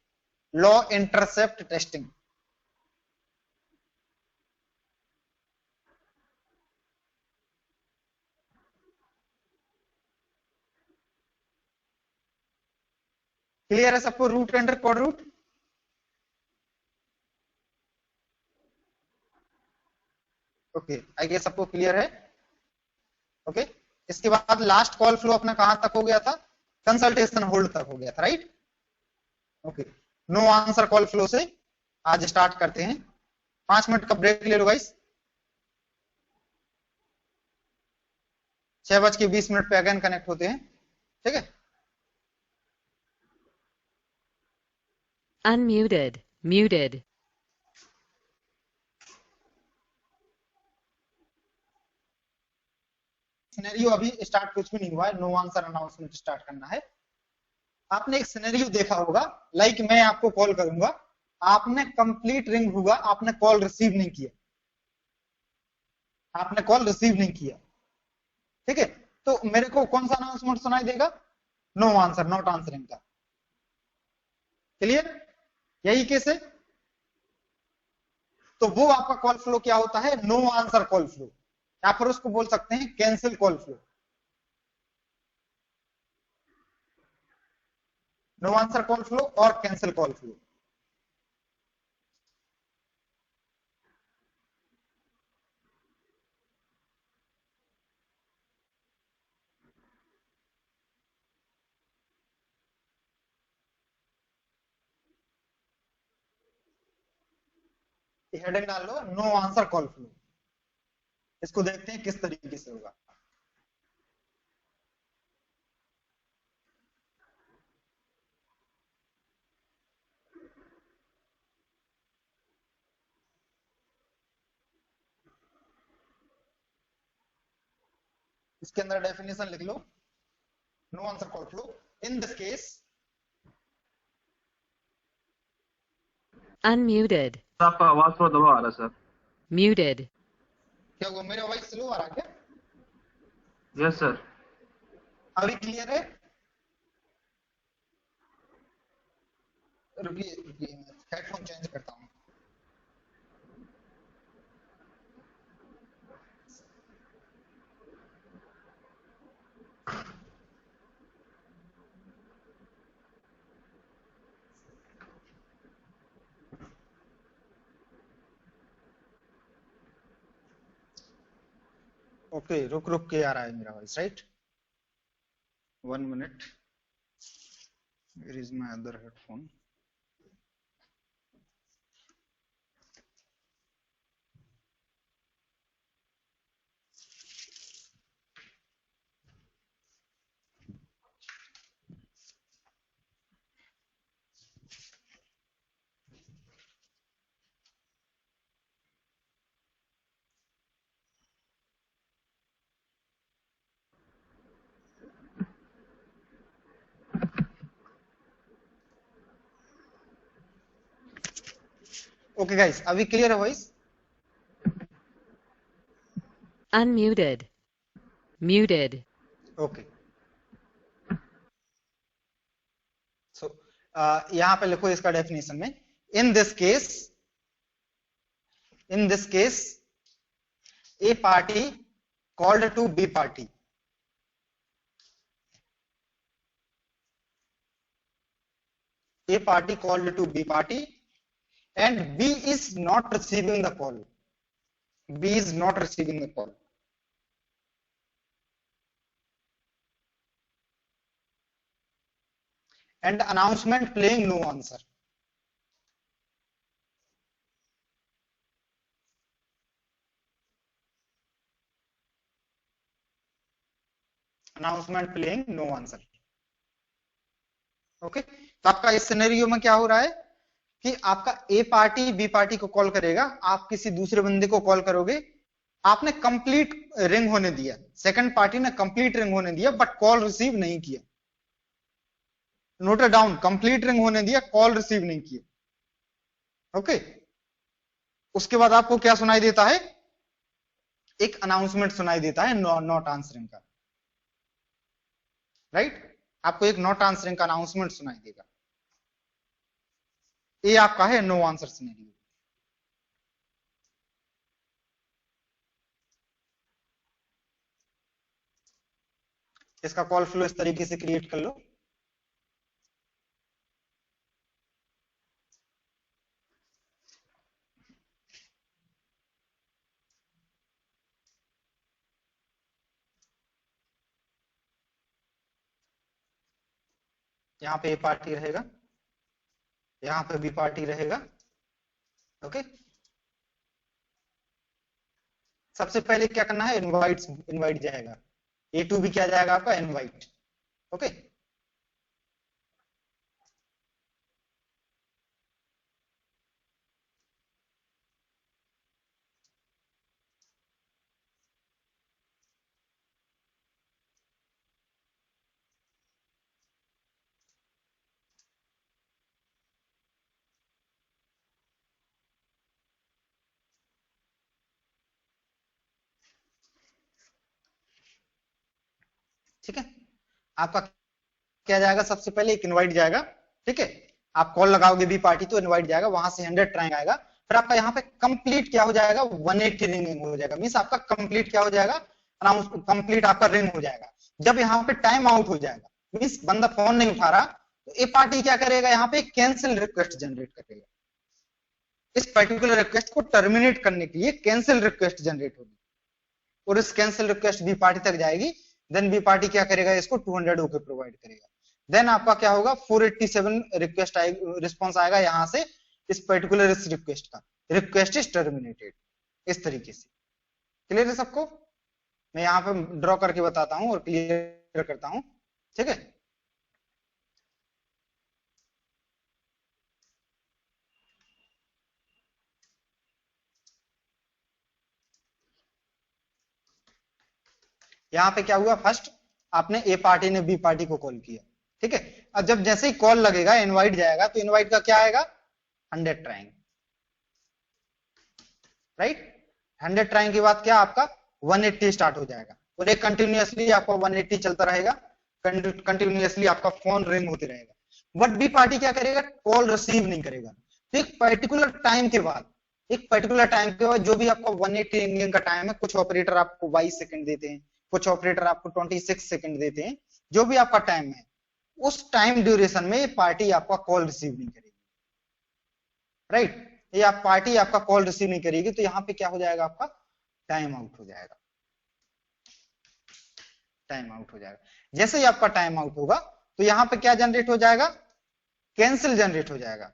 [SPEAKER 1] law intercept testing. Clear है सबको route and code route? Okay, I guess सबको क्लियर है। ओके, इसके बाद लास्ट कॉल फ्लो अपना कहां तक हो गया था, कंसल्टेशन होल्ड तक हो गया था, right. Okay, no answer call flow से आज स्टार्ट करते हैं। 5 मिनट का ब्रेक ले लो गाइस। 6:20 पे अगेन कनेक्ट होते हैं, ठीक है।
[SPEAKER 3] Unmuted. Muted.
[SPEAKER 1] सिनेरियो अभी स्टार्ट कुछ भी नहीं हुआ है, नो आंसर अनाउंसमेंट स्टार्ट करना है। आपने एक सिनेरियो देखा होगा, लाइक मैं आपको कॉल करूंगा, आपने कंप्लीट रिंग होगा, आपने कॉल रिसीव नहीं किया, आपने कॉल रिसीव नहीं किया, ठीक है। तो मेरे को कौन सा अनाउंसमेंट सुनाई देगा, नो आंसर, नॉट आंसरिंग का। क्लियर, यही केस है। तो वो आपका कॉल फ्लो क्या होता है, नो आंसर कॉल फ्लो, या फिर उसको बोल सकते हैं cancel call flow. No answer call flow और कैंसिल कॉल फ्लो। हेडिंग डाल लो, नो आंसर कॉल फ्लो। इसको देखते हैं किस तरीके से होगा। इसके अंदर डेफिनेशन लिख लो, no answer call flow in this case.
[SPEAKER 3] Unmuted.
[SPEAKER 4] आपका आवाज थोड़ा दबा आ रहा है सर।
[SPEAKER 3] Muted.
[SPEAKER 1] क्या हुआ, मेरा वॉइस स्लो आ रहा है क्या?
[SPEAKER 4] Yes sir.
[SPEAKER 1] अभी क्लियर है? रुकिए रुकिए, हेडफोन चेंज करता हूँ। ओके, रुक रुक के आ रहा है मेरा voice, right. 1 minute, where is my other headphone. Okay guys, अभी क्लियर है voice?
[SPEAKER 3] Unmuted. Muted.
[SPEAKER 1] Okay, so यहां पे लिखो इसका डेफिनेशन में, in this case A party called to B party, A party called to B party and B is not receiving the call. B is not receiving the call. And announcement playing no answer. Announcement playing no answer. Okay, तो आपका इस scenario में क्या हो रहा है कि आपका ए पार्टी बी पार्टी को कॉल करेगा, आप किसी दूसरे बंदे को कॉल करोगे, आपने कंप्लीट रिंग होने दिया, सेकंड पार्टी ने कंप्लीट रिंग होने दिया बट कॉल रिसीव नहीं किया। नोट डाउन, कंप्लीट रिंग होने दिया, कॉल रिसीव नहीं किया। ओके, उसके बाद आपको क्या सुनाई देता है, एक अनाउंसमेंट सुनाई देता है नॉट आंसरिंग का, राइट। आपको एक नॉट आंसरिंग का अनाउंसमेंट सुनाई देगा। ये आपका है नो आंसर सिनेरियो। इसका कॉल फ्लो इस तरीके से क्रिएट कर लो। यहाँ पे ए पार्टी रहेगा, यहाँ पे बी पार्टी रहेगा। ओके, सबसे पहले क्या करना है, इनवाइट जाएगा, ए टू भी क्या जाएगा आपका, इनवाइट। ओके, ठीक है। आपका क्या जाएगा, सबसे पहले एक इनवाइट जाएगा, ठीक है। आप कॉल लगाओगे बी पार्टी तो इनवाइट जाएगा, वहां से 100 ट्राइंग आएगा, फिर आपका यहाँ पे कंप्लीट क्या हो जाएगा, 180 रिंगिंग हो जाएगा। मींस आपका कंप्लीट क्या हो जाएगा, अनाउंस कंप्लीट आपका रिंग हो जाएगा। जब यहाँ पे टाइम आउट हो जाएगा, मींस बंदा फोन नहीं उठा रहा, तो ए पार्टी क्या करेगा, यहाँ पे कैंसिल रिक्वेस्ट जनरेट करेगा। इस पर्टिकुलर रिक्वेस्ट को टर्मिनेट करने के लिए कैंसिल रिक्वेस्ट जनरेट होगी, और इस कैंसिल रिक्वेस्ट बी पार्टी तक जाएगी। देन बी पार्टी क्या करेगा, इसको 200 ओके प्रोवाइड करेगा। देन आपका क्या होगा, 487 रिक्वेस्ट रिस्पॉन्स आएगा यहाँ से इस पर्टिकुलर इस रिक्वेस्ट का, रिक्वेस्ट इज टर्मिनेटेड। इस तरीके से क्लियर है सबको। मैं यहाँ पे ड्रॉ करके बताता हूँ और क्लियर करता हूँ, ठीक है। यहाँ पे क्या हुआ, फर्स्ट आपने ए पार्टी ने बी पार्टी को कॉल किया, ठीक है। अब जब जैसे ही कॉल लगेगा, इनवाइट जाएगा, तो इनवाइट का क्या आएगा, 100 ट्राइंग, राइट। 100 ट्राइंग के बाद क्या आपका 180 स्टार्ट हो जाएगा, और एक कंटिन्यूअसली आपका 180 चलता रहेगा, कंटिन्यूअसली आपका फोन रिंग होते रहेगा। बट बी पार्टी क्या करेगा, कॉल रिसीव नहीं करेगा। तो एक पर्टिकुलर टाइम के बाद, जो भी आपका 180 रिंगिंग का टाइम है, कुछ ऑपरेटर आपको 22 सेकंड देते हैं, कुछ ऑपरेटर आपको 26 सेकंड देते हैं, जो भी आपका टाइम है, उस टाइम ड्यूरेशन में पार्टी आपका कॉल रिसीव नहीं करेगी, राइट। ये आप पार्टी आपका कॉल रिसीव नहीं करेगी, तो यहाँ पे क्या हो जाएगा, आपका टाइम आउट हो जाएगा, टाइम आउट हो जाएगा। जैसे ही आपका टाइम आउट होगा, तो यहाँ पे क्या जनरेट हो जाएगा, कैंसिल जनरेट हो जाएगा।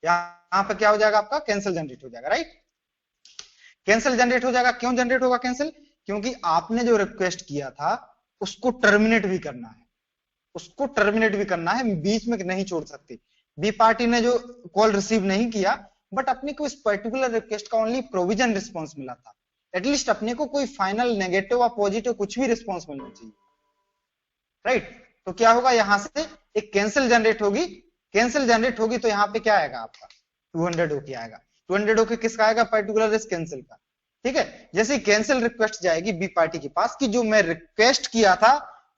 [SPEAKER 1] यहाँ पे क्या हो जाएगा, आपका कैंसिल जनरेट हो जाएगा, राइट। कैंसिल जनरेट हो जाएगा, क्यों जनरेट होगा कैंसिल, क्योंकि आपने जो रिक्वेस्ट किया था उसको टर्मिनेट भी करना है, उसको टर्मिनेट भी करना है, बीच में नहीं छोड़ सकते। बी पार्टी ने जो कॉल रिसीव नहीं किया, बट अपने को इस पर्टिकुलर रिक्वेस्ट का ओनली प्रोविजन रिस्पॉन्स मिला था, एटलीस्ट अपने को कोई फाइनल नेगेटिव और पॉजिटिव कुछ भी रिस्पॉन्स मिलना चाहिए, राइट। तो क्या होगा, यहां से एक कैंसिल जनरेट होगी, कैंसिल जनरेट होगी तो यहाँ पे क्या आएगा, आपका 200 ओके आएगा। 200 ओके किसका आएगा, पर्टिकुलर इस कैंसिल का, ठीक है। जैसे कैंसिल रिक्वेस्ट जाएगी बी पार्टी के पास कि जो मैं रिक्वेस्ट किया था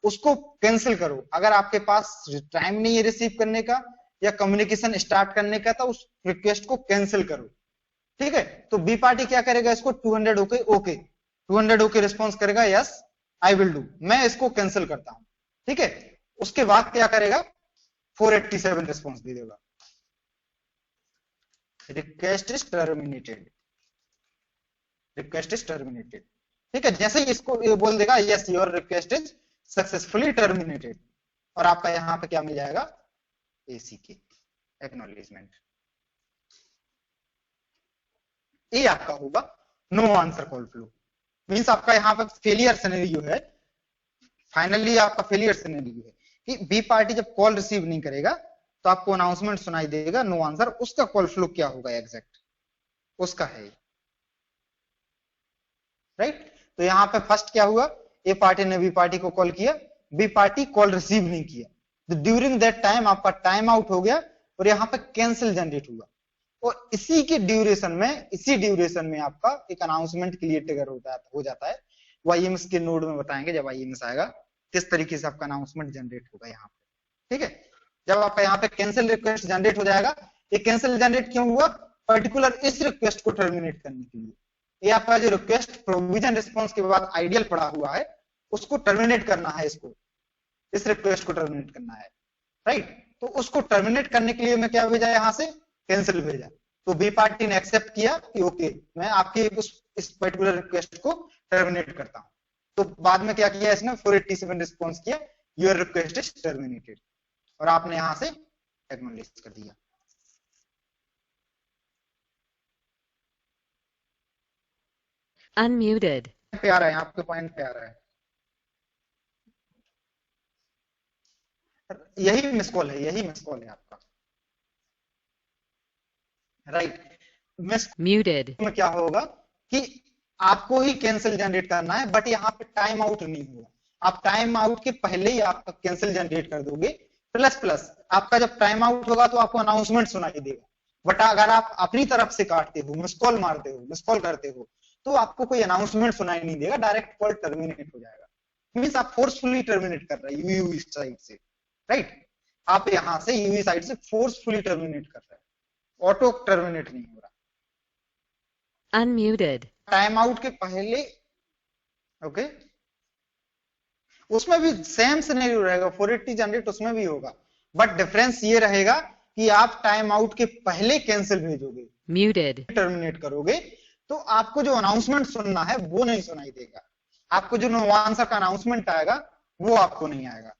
[SPEAKER 1] उसको कैंसिल करो। अगर आपके पास टाइम नहीं है रिसीव करने का या कम्युनिकेशन स्टार्ट करने का, तो उस रिक्वेस्ट को कैंसिल करो, ठीक है। तो बी पार्टी क्या करेगा, इसको 200 ओके 200 ओके रिस्पॉन्स करेगा, यस आई विल डू, मैं इसको कैंसिल करता हूं, ठीक है। उसके बाद क्या करेगा, 487 रिस्पॉन्स दे देगा, request is terminated, request is terminated, ठीक है। जैसे ही इसको ये बोल देगा, yes your request is successfully terminated, और आपका यहाँ पे क्या मिल जाएगा, ACK एक्नॉलेजमेंट। ये आपका होगा no answer call flow. Means आपका यहाँ पे फेलियर सिनेरियो है, फाइनली आपका फेलियर सिनेरियो है कि बी पार्टी जब कॉल रिसीव नहीं करेगा तो आपको अनाउंसमेंट सुनाई देगा नो आंसर, उसका कॉल फ्लो क्या होगा एग्जैक्ट, उसका है, राइट। तो यहाँ पे फर्स्ट क्या हुआ, ए पार्टी ने बी पार्टी को कॉल किया, बी पार्टी कॉल रिसीव नहीं किया, तो ड्यूरिंग दैट टाइम आपका टाइम आउट हो गया और यहाँ पे कैंसिल जनरेट हुआ। और इसी ड्यूरेशन में आपका एक अनाउंसमेंट के लिए ट्रिगर हो जाता है। वो आईएमएस के नोड में बताएंगे जब आईएमएस आएगा किस तरीके से आपका अनाउंसमेंट जनरेट होगा यहाँ पे, ठीक है। जब आपका यहाँ पे कैंसिल रिक्वेस्ट जनरेट हो जाएगा, ये कैंसिल जनरेट क्यों हुआ, पर्टिकुलर इस रिक्वेस्ट को टर्मिनेट करने के लिए। ये आपका जो रिक्वेस्ट प्रोविजन रिस्पॉन्स के बाद आइडियल पड़ा हुआ है उसको टर्मिनेट करना है, इसको इस रिक्वेस्ट को टर्मिनेट करना है, राइट। तो उसको टर्मिनेट करने के लिए मैं क्या भेजा, यहाँ से कैंसिल भेजा। तो बी पार्टी ने एक्सेप्ट किया कि ओके मैं आपकी इस पर्टिकुलर रिक्वेस्ट को टर्मिनेट करता हूं। तो बाद में क्या किया इसने, 487 रिस्पॉन्स किया, योर रिक्वेस्ट इज टर्मिनेटेड, और आपने यहां से एक्नॉलेज कर दिया।
[SPEAKER 3] Unmuted.
[SPEAKER 1] पे आ रहा है, आपके पॉइंट पे आ रहा है, यही मिस कॉल है आपका, राइट। Miss
[SPEAKER 3] Muted.
[SPEAKER 1] में क्या होगा कि आपको ही कैंसिल जनरेट करना है, बट यहाँ पे टाइम आउट नहीं होगा। आप टाइम आउट के पहले ही आपका कैंसिल जनरेट कर दोगे, प्लस आपका जब टाइम आउट होगा तो आपको अनाउंसमेंट सुनाई देगा। बट अगर आप अपनी तरफ से काटते हो, मिस कॉल मारते हो, मिस कॉल करते हो, तो आपको कोई अनाउंसमेंट सुनाई नहीं देगा, डायरेक्ट कॉल टर्मिनेट हो जाएगा। मींस आप फोर्सफुली टर्मिनेट कर रहे हैं यूवी साइड से, राइट। आप यहां से यूवी साइड से फोर्सफुली टर्मिनेट कर रहे हैं, ऑटो टर्मिनेट नहीं हो रहा।
[SPEAKER 3] Unmuted.
[SPEAKER 1] टाइम आउट के पहले, ओके, उसमें भी सेम सिनेरियो रहेगा, 480 जनरेट उसमें भी होगा, बट डिफरेंस ये रहेगा कि आप टाइम आउट के पहले कैंसिल भेजोगे,
[SPEAKER 3] Muted.
[SPEAKER 1] टर्मिनेट करोगे, तो आपको जो अनाउंसमेंट सुनना है वो नहीं सुनाई देगा, आपको जो नो आंसर का अनाउंसमेंट आएगा वो आपको नहीं आएगा।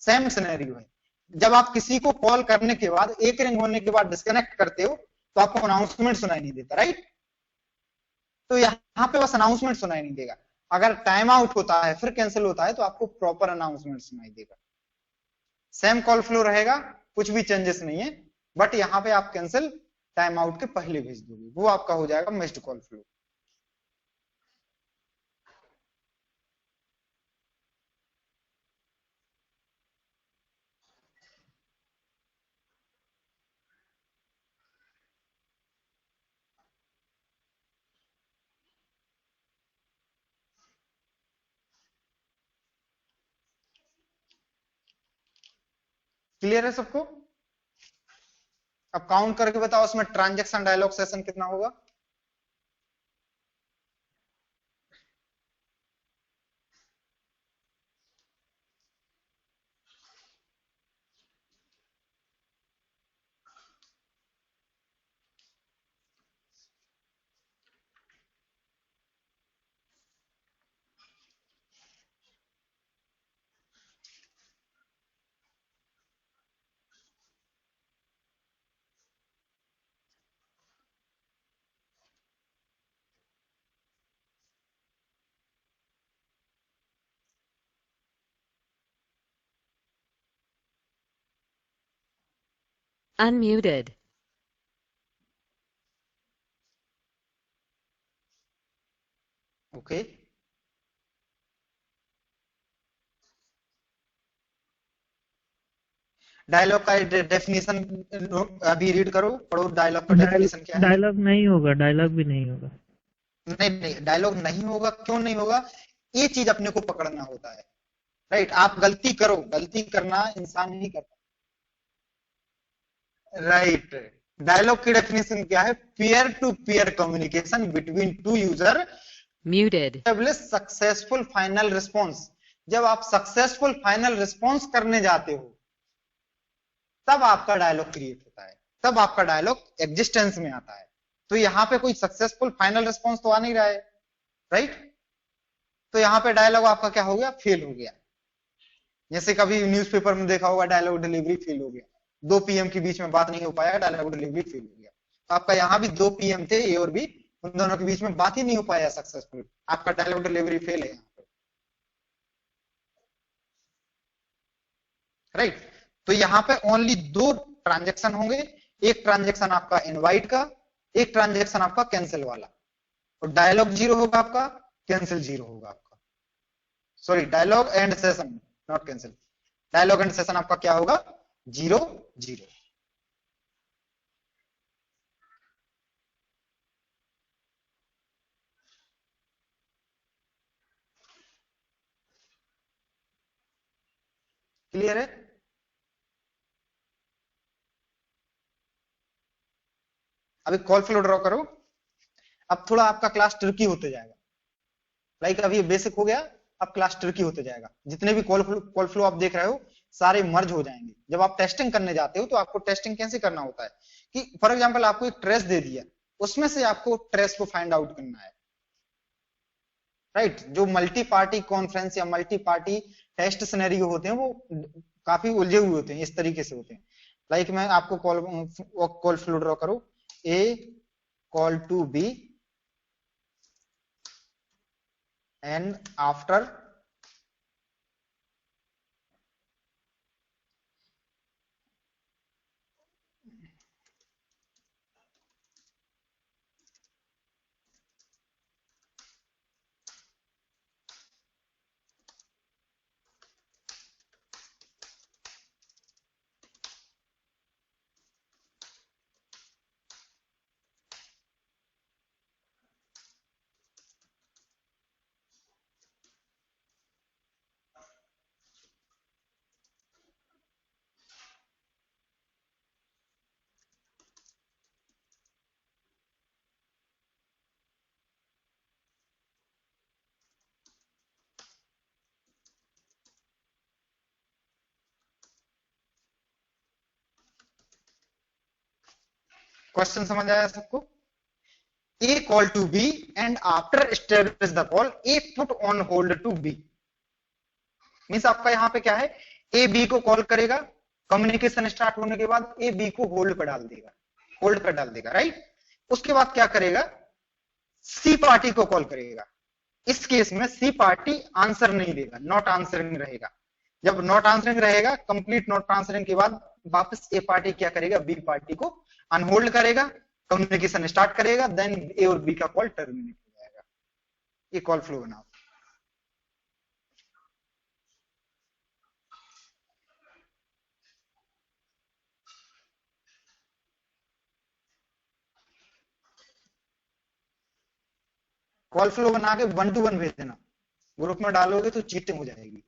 [SPEAKER 1] सेम सिनेरियो है, जब आप किसी को कॉल करने के बाद, एक रिंग होने के बाद डिस्कनेक्ट करते हो तो आपको अनाउंसमेंट सुनाई नहीं देता, राइट। तो यहाँ पे बस अनाउंसमेंट सुनाई नहीं देगा। अगर टाइम आउट होता है फिर कैंसिल होता है तो आपको प्रॉपर अनाउंसमेंट सुनाई देगा। सेम कॉल फ्लो रहेगा, कुछ भी चेंजेस नहीं है, बट यहाँ पे आप कैंसिल टाइम आउट के पहले भेज दोगे, वो आपका हो जाएगा मिस्ड कॉल फ्लो। क्लियर है सबको? अब काउंट करके बताओ उसमें ट्रांजैक्शन डायलॉग सेशन कितना होगा।
[SPEAKER 3] Unmuted.
[SPEAKER 1] ओके, डायलॉग का डेफिनेशन अभी रीड करो, पढ़ो डायलॉग का डेफिनेशन क्या है।
[SPEAKER 6] डायलॉग नहीं होगा, डायलॉग भी नहीं होगा।
[SPEAKER 1] नहीं, डायलॉग नहीं होगा, क्यों नहीं होगा, ये चीज अपने को पकड़ना होता है, राइट। आप गलती करो, गलती करना इंसान नहीं करता, राइट। डायलॉग की डेफिनेशन क्या है, peer to peer communication between two user,
[SPEAKER 3] Muted.
[SPEAKER 1] Successful final response. जब आप सक्सेसफुल फाइनल रिस्पॉन्स करने जाते हो तब आपका डायलॉग क्रिएट होता है, तब आपका डायलॉग एग्जिस्टेंस में आता है। तो यहाँ पे कोई सक्सेसफुल फाइनल रिस्पॉन्स तो आ नहीं रहा है, राइट। तो यहाँ पे डायलॉग आपका क्या हो गया, फेल हो गया। जैसे कभी न्यूज़पेपर में देखा होगा डायलॉग डिलीवरी फेल हो गया, 2 PM के बीच में बात नहीं हो पाया, डायलॉग डिलीवरी फेल हो गया। तो आपका यहाँ भी 2 PM थे, ए और बी, उन दोनों के बीच में बात ही नहीं हो पाया सक्सेसफुल, आपका डायलॉग डिलीवरी फेल है यहाँ पे, राइट। तो यहाँ पे ओनली 2 ट्रांजेक्शन होंगे, एक ट्रांजेक्शन आपका इनवाइट का, एक ट्रांजेक्शन आपका कैंसिल वाला। और डायलॉग 0 होगा आपका, कैंसिल 0 होगा आपका। Sorry, dialogue and session, not cancel. Dialogue and session आपका क्या होगा? 0 0। क्लियर है? अभी कॉल फ्लो ड्रॉ करो। अब थोड़ा आपका क्लास ट्रिकी होते जाएगा। लाइक अभी बेसिक हो गया, अब क्लास ट्रिकी होते जाएगा। जितने भी कॉल फ्लो आप देख रहे हो सारे मर्ज हो जाएंगे। जब आप टेस्टिंग करने जाते हो तो आपको टेस्टिंग कैसे करना होता है कि फॉर एग्जांपल आपको एक ट्रेस दे दिया, उसमें से आपको ट्रेस को फाइंड आउट करना है, राइट? जो मल्टी पार्टी कॉन्फ्रेंस या मल्टी पार्टी टेस्ट सिनेरियो होते हैं वो काफी उलझे हुए होते हैं, इस तरीके से होते हैं। लाइक मैं आपको कॉल फ्लो ड्रॉ करो, A call to B and after question समझ आया सबको? A call to B and after establish the call A put on hold to B। Means आपका यहाँ पे क्या है, ए बी को कॉल करेगा, कम्युनिकेशन स्टार्ट होने के बाद ए बी को होल्ड पर डाल देगा, होल्ड पर डाल देगा, राइट? उसके बाद क्या करेगा, सी पार्टी को कॉल करेगा। इस केस में सी पार्टी आंसर नहीं देगा, नॉट आंसरिंग रहेगा। जब नॉट आंसरिंग रहेगा, कंप्लीट नॉट आंसरिंग के बाद वापस ए पार्टी क्या करेगा, बी पार्टी को अनहोल्ड करेगा, कम्युनिकेशन स्टार्ट करेगा, देन ए और बी का कॉल टर्मिनेट हो जाएगा। ये कॉल फ्लो बनाओ। कॉल फ्लो बना के 1 to 1 भेज देना, ग्रुप में डालोगे तो चीटिंग हो जाएगी।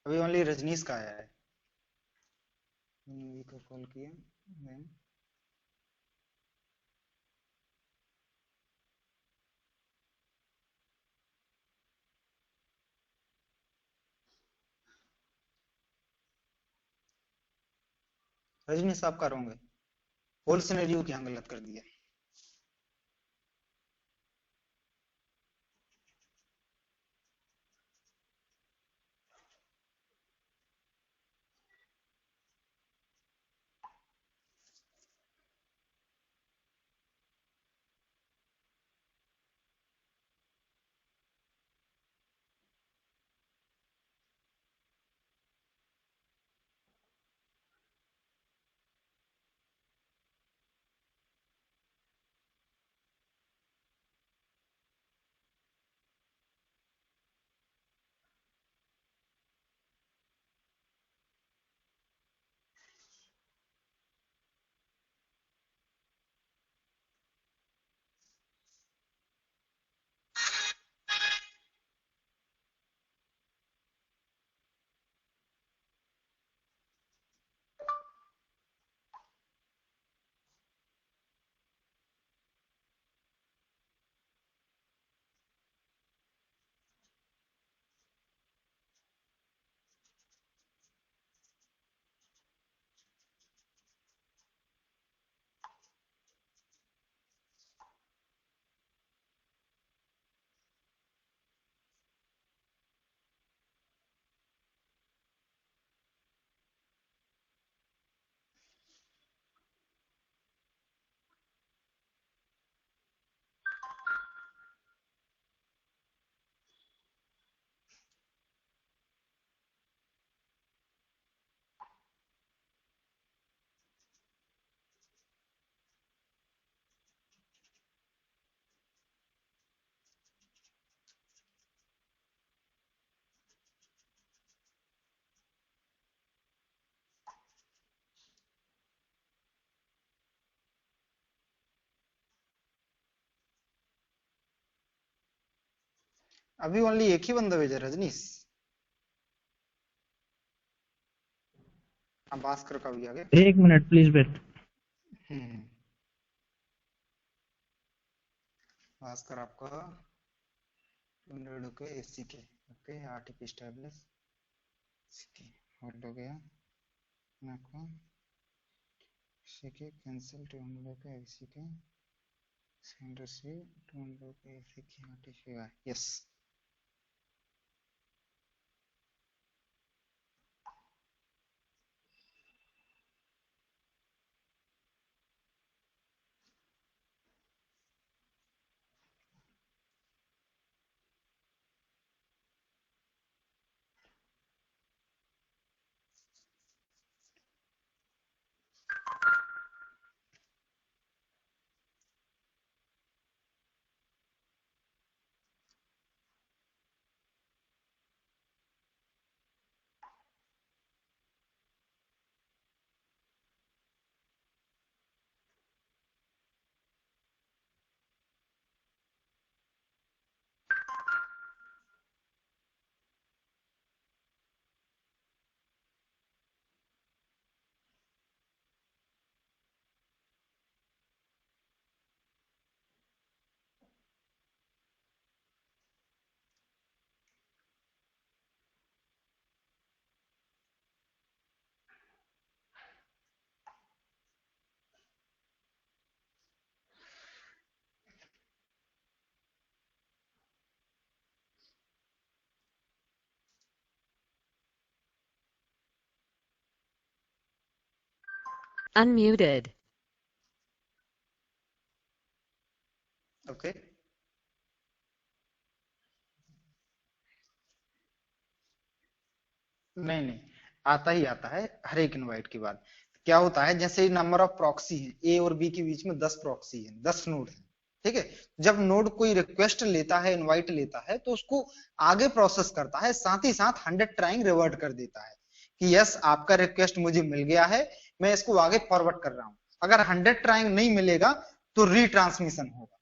[SPEAKER 1] अभी ओनली रजनीश का आया है। को कॉल किया then रजनीश आप करोगे होल सिनेरियो की गलत कर दिया। अभी ओनली एक ही बंदा भेजा रजनीश। हाँ भास्कर का भी आ गया।
[SPEAKER 6] 1 मिनट प्लीज वेट।
[SPEAKER 1] भास्कर आपका के एसी के ओके आरटीपी स्टैब्लिश होल्ड हो गया आपका सीके कैंसिल टू के एसी के सेंटर से टू के एसी के आरटीपी यस।
[SPEAKER 3] Unmuted.
[SPEAKER 1] ओके नहीं आता ही आता है हर एक इनवाइट के बाद। क्या होता है जैसे नंबर ऑफ प्रॉक्सी है ए और बी के बीच में 10 प्रॉक्सी है 10 नोड है ठीक है। जब नोड कोई रिक्वेस्ट लेता है इनवाइट लेता है तो उसको आगे प्रोसेस करता है साथ ही साथ 100 ट्राइंग रिवर्ट कर देता है कि यस आपका रिक्वेस्ट मुझे मिल गया है मैं इसको आगे फॉरवर्ड कर रहा हूं। अगर 100 ट्राइंग नहीं मिलेगा तो रीट्रांसमिशन होगा।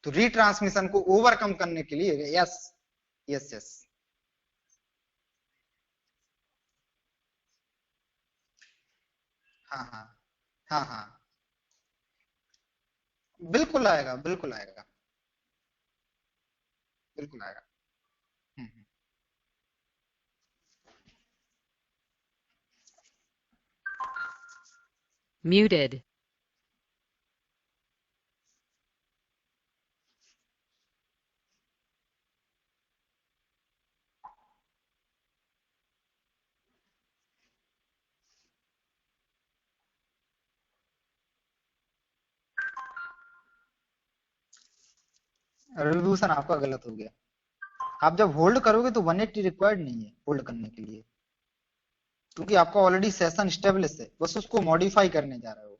[SPEAKER 1] तो रीट्रांसमिशन को ओवरकम करने के लिए यस यस यस हाँ हाँ हाँ हाँ, बिल्कुल आएगा, बिल्कुल आएगा, बिल्कुल आएगा। हम्म।
[SPEAKER 3] Muted.
[SPEAKER 1] रिवोल्यूशन आपका गलत हो गया। आप जब होल्ड करोगे तो 180 रिक्वायर्ड नहीं है होल्ड करने के लिए, क्योंकि आपका ऑलरेडी सेशन स्टेब्लिश है, बस उसको मॉडिफाई करने जा रहे हो।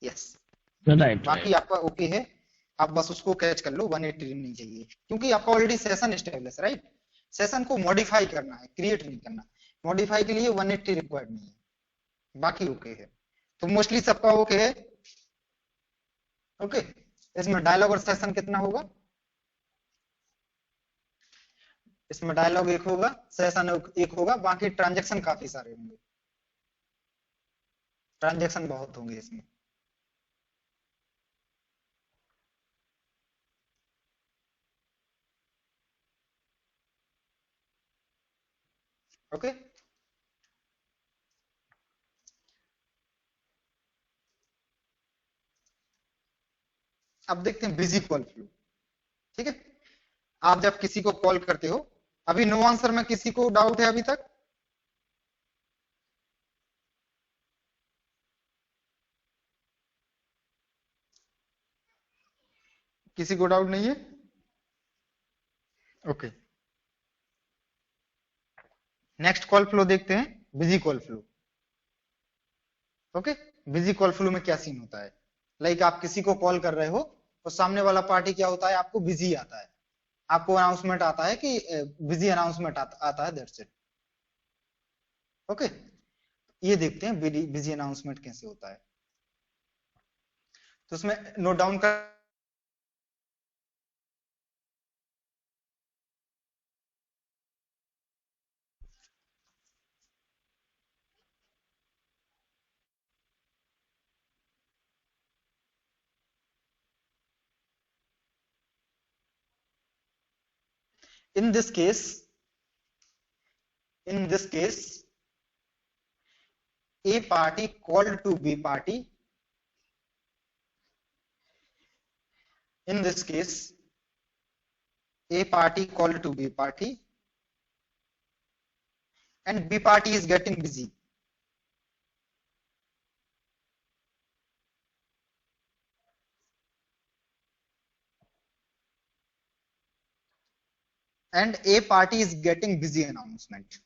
[SPEAKER 1] यस,
[SPEAKER 2] राइट
[SPEAKER 1] बाकी
[SPEAKER 2] राइट।
[SPEAKER 1] आपका ओके है, आप बस उसको कैच कर लो, 180 नहीं चाहिए, क्योंकि आपका already session establish, right. Session को मॉडिफाई करना है, क्रिएट नहीं करना। मॉडिफाई के लिए 180 रिक्वायर्ड नहीं है, बाकी ओके है। तो मोस्टली सबका ओके है। ओके, इसमें डायलॉग और सेशन कितना होगा? इसमें डायलॉग एक होगा, सेशन एक होगा, बाकी ट्रांजेक्शन काफी सारे होंगे, ट्रांजेक्शन बहुत होंगे इसमें। ओके, अब देखते हैं बिजी कॉल फ्लो। ठीक है, आप जब किसी को कॉल करते हो, अभी नो आंसर में किसी को डाउट है अभी तक? किसी को डाउट नहीं है? ओके, नेक्स्ट कॉल फ्लो देखते हैं, busy call flow. Okay, busy call flow में क्या सीन होता है? लाइक आप किसी को कॉल कर रहे हो और सामने वाला पार्टी क्या होता है, आपको बिजी आता है, आपको अनाउंसमेंट आता है कि बिजी अनाउंसमेंट आता है, दैट्स इट। ओके, ये देखते हैं बिजी अनाउंसमेंट कैसे होता है। तो उसमें नोट डाउन कर, in this case, A party called to B party. In this case, A party called to B party, and B party is getting busy. And A party is getting busy announcement.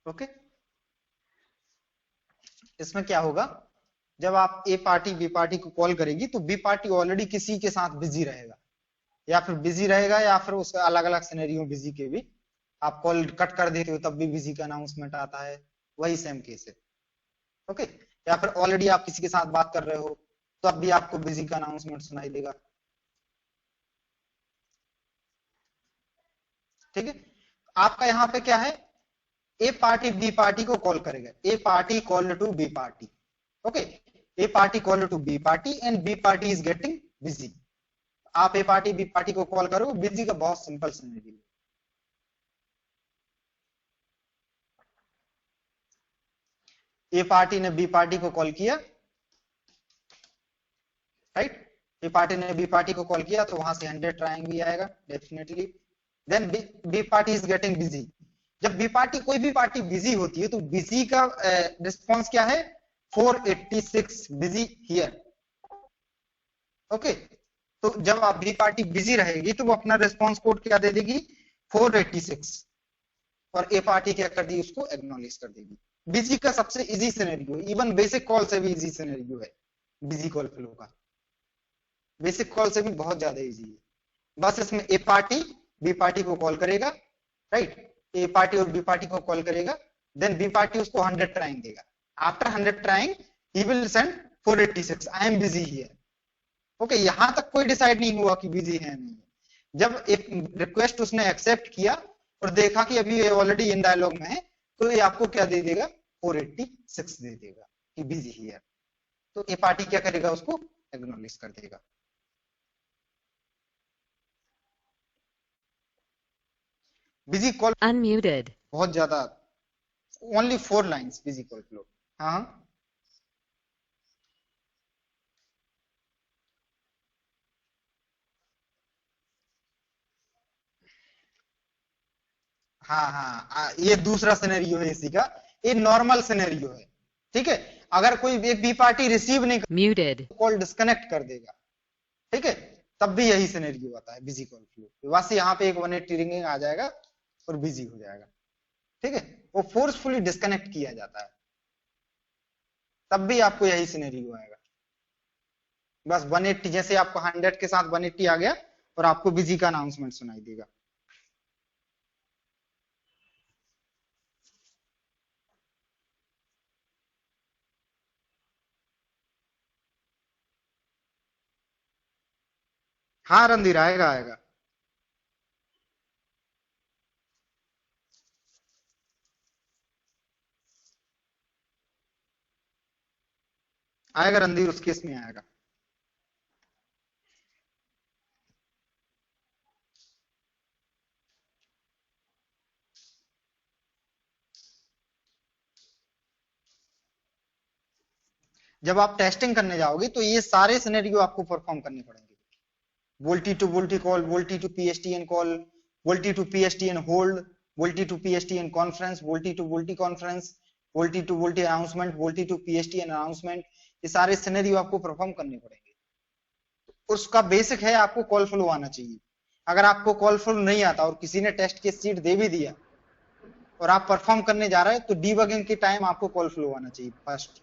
[SPEAKER 1] Okay, इसमें क्या होगा, जब आप A party B party को call करेगी तो B party already किसी के साथ बिजी रहेगा, या फिर बिजी रहेगा, या फिर उसका अलग अलग सिनेरियो बिजी के भी। आप कॉल कट कर देते हो तब भी बिजी का अनाउंसमेंट आता है, वही सेम केस है। ओके, या फिर ऑलरेडी आप किसी के साथ बात कर रहे हो तो अब भी आपको बिजी का अनाउंसमेंट सुनाई देगा। ठीक है, आपका यहाँ पे क्या है, ए पार्टी बी पार्टी को कॉल करेगा, A party call to B party. Okay, A party call to B party and B party is getting busy. आप ए पार्टी बी पार्टी को कॉल करो, बिजी का बहुत सिंपल सिनेरियो। ए पार्टी ने B party को call किया, right, A party ने B party को कॉल किया तो वहां से 100 ट्राइंग भी आएगा definitely. Then B party is getting busy. जब बी पार्टी, कोई भी पार्टी बिजी होती है तो बिजी का रिस्पॉन्स क्या है, 486 बिजी हियर। ओके, तो जब आप बी पार्टी बिजी रहेगी तो वो अपना रिस्पॉन्स कोड क्या दे देगी, 486, और ए पार्टी क्या कर दी, उसको एक्नॉलेज कर देगी। बिजी का सबसे easy scenario, even basic call से भी इजी सिनेरियो है बिजी कॉल फ्लो का। बेसिक कॉल से भी बहुत ज्यादा इजी है। बस इसमें ए पार्टी बी पार्टी को कॉल करेगा, राइट, ए पार्टी और बी पार्टी को कॉल करेगा, देन बी पार्टी उसको 100 ट्राइंग देगा। After 100 trying he will send 486 I am busy here. Okay, यहां तक कोई डिसाइड नहीं हुआ कि बिजी है नहीं। जब एक रिक्वेस्ट उसने एक्सेप्ट किया और देखा कि अभी ये ऑलरेडी इन डायलॉग में है, तो ये आपको क्या दे देगा, 486 दे देगा कि बिजी हियर। तो ए पार्टी क्या करेगा, उसको एक्नॉलेज कर देगा। Busy call
[SPEAKER 3] Unmuted.
[SPEAKER 1] बहुत ज्यादा, only 4 lines busy call flow. हाँ हाँ, ये दूसरा सिनेरियो है इसी का, ये नॉर्मल सिनेरियो है, ठीक है। अगर कोई एक बी पार्टी रिसीव नहीं
[SPEAKER 3] Muted.
[SPEAKER 1] कॉल डिस्कनेक्ट कर देगा, ठीक है, तब भी यही सिनेरियो आता है बिजी कॉल फ्लो। बस यहाँ पे एक 180 रिंगिंग आ जाएगा और बिजी हो जाएगा, ठीक है। वो फोर्सफुली डिस्कनेक्ट किया जाता है, तब भी आपको यही सिनेरियो आएगा। बस 180, जैसे आपको 100 के साथ 180 आ गया और आपको बिजी का अनाउंसमेंट सुनाई देगा। हाँ रणधीर, आएगा आएगा। आएगा रणधीर, उस केस में आएगा। जब आप टेस्टिंग करने जाओगे तो ये सारे सिनेरियो आपको परफॉर्म करने पड़ेंगे। VoLTE to VoLTE call, VoLTE to PSTN call, VoLTE to PSTN hold, VoLTE to PSTN conference, VoLTE to VoLTE conference, VoLTE to VoLTE announcement, VoLTE to PSTN announcement, ये सारे सिनेरियो आपको perform करने पड़ेंगे। उसका basic है आपको call flow आना चाहिए। अगर आपको कॉल फ्लो नहीं आता और किसी ने टेस्ट के सीट दे भी दिया और आप परफॉर्म करने जा रहे हैं, तो डीबगिंग के टाइम आपको कॉल फ्लो आना चाहिए फर्स्ट।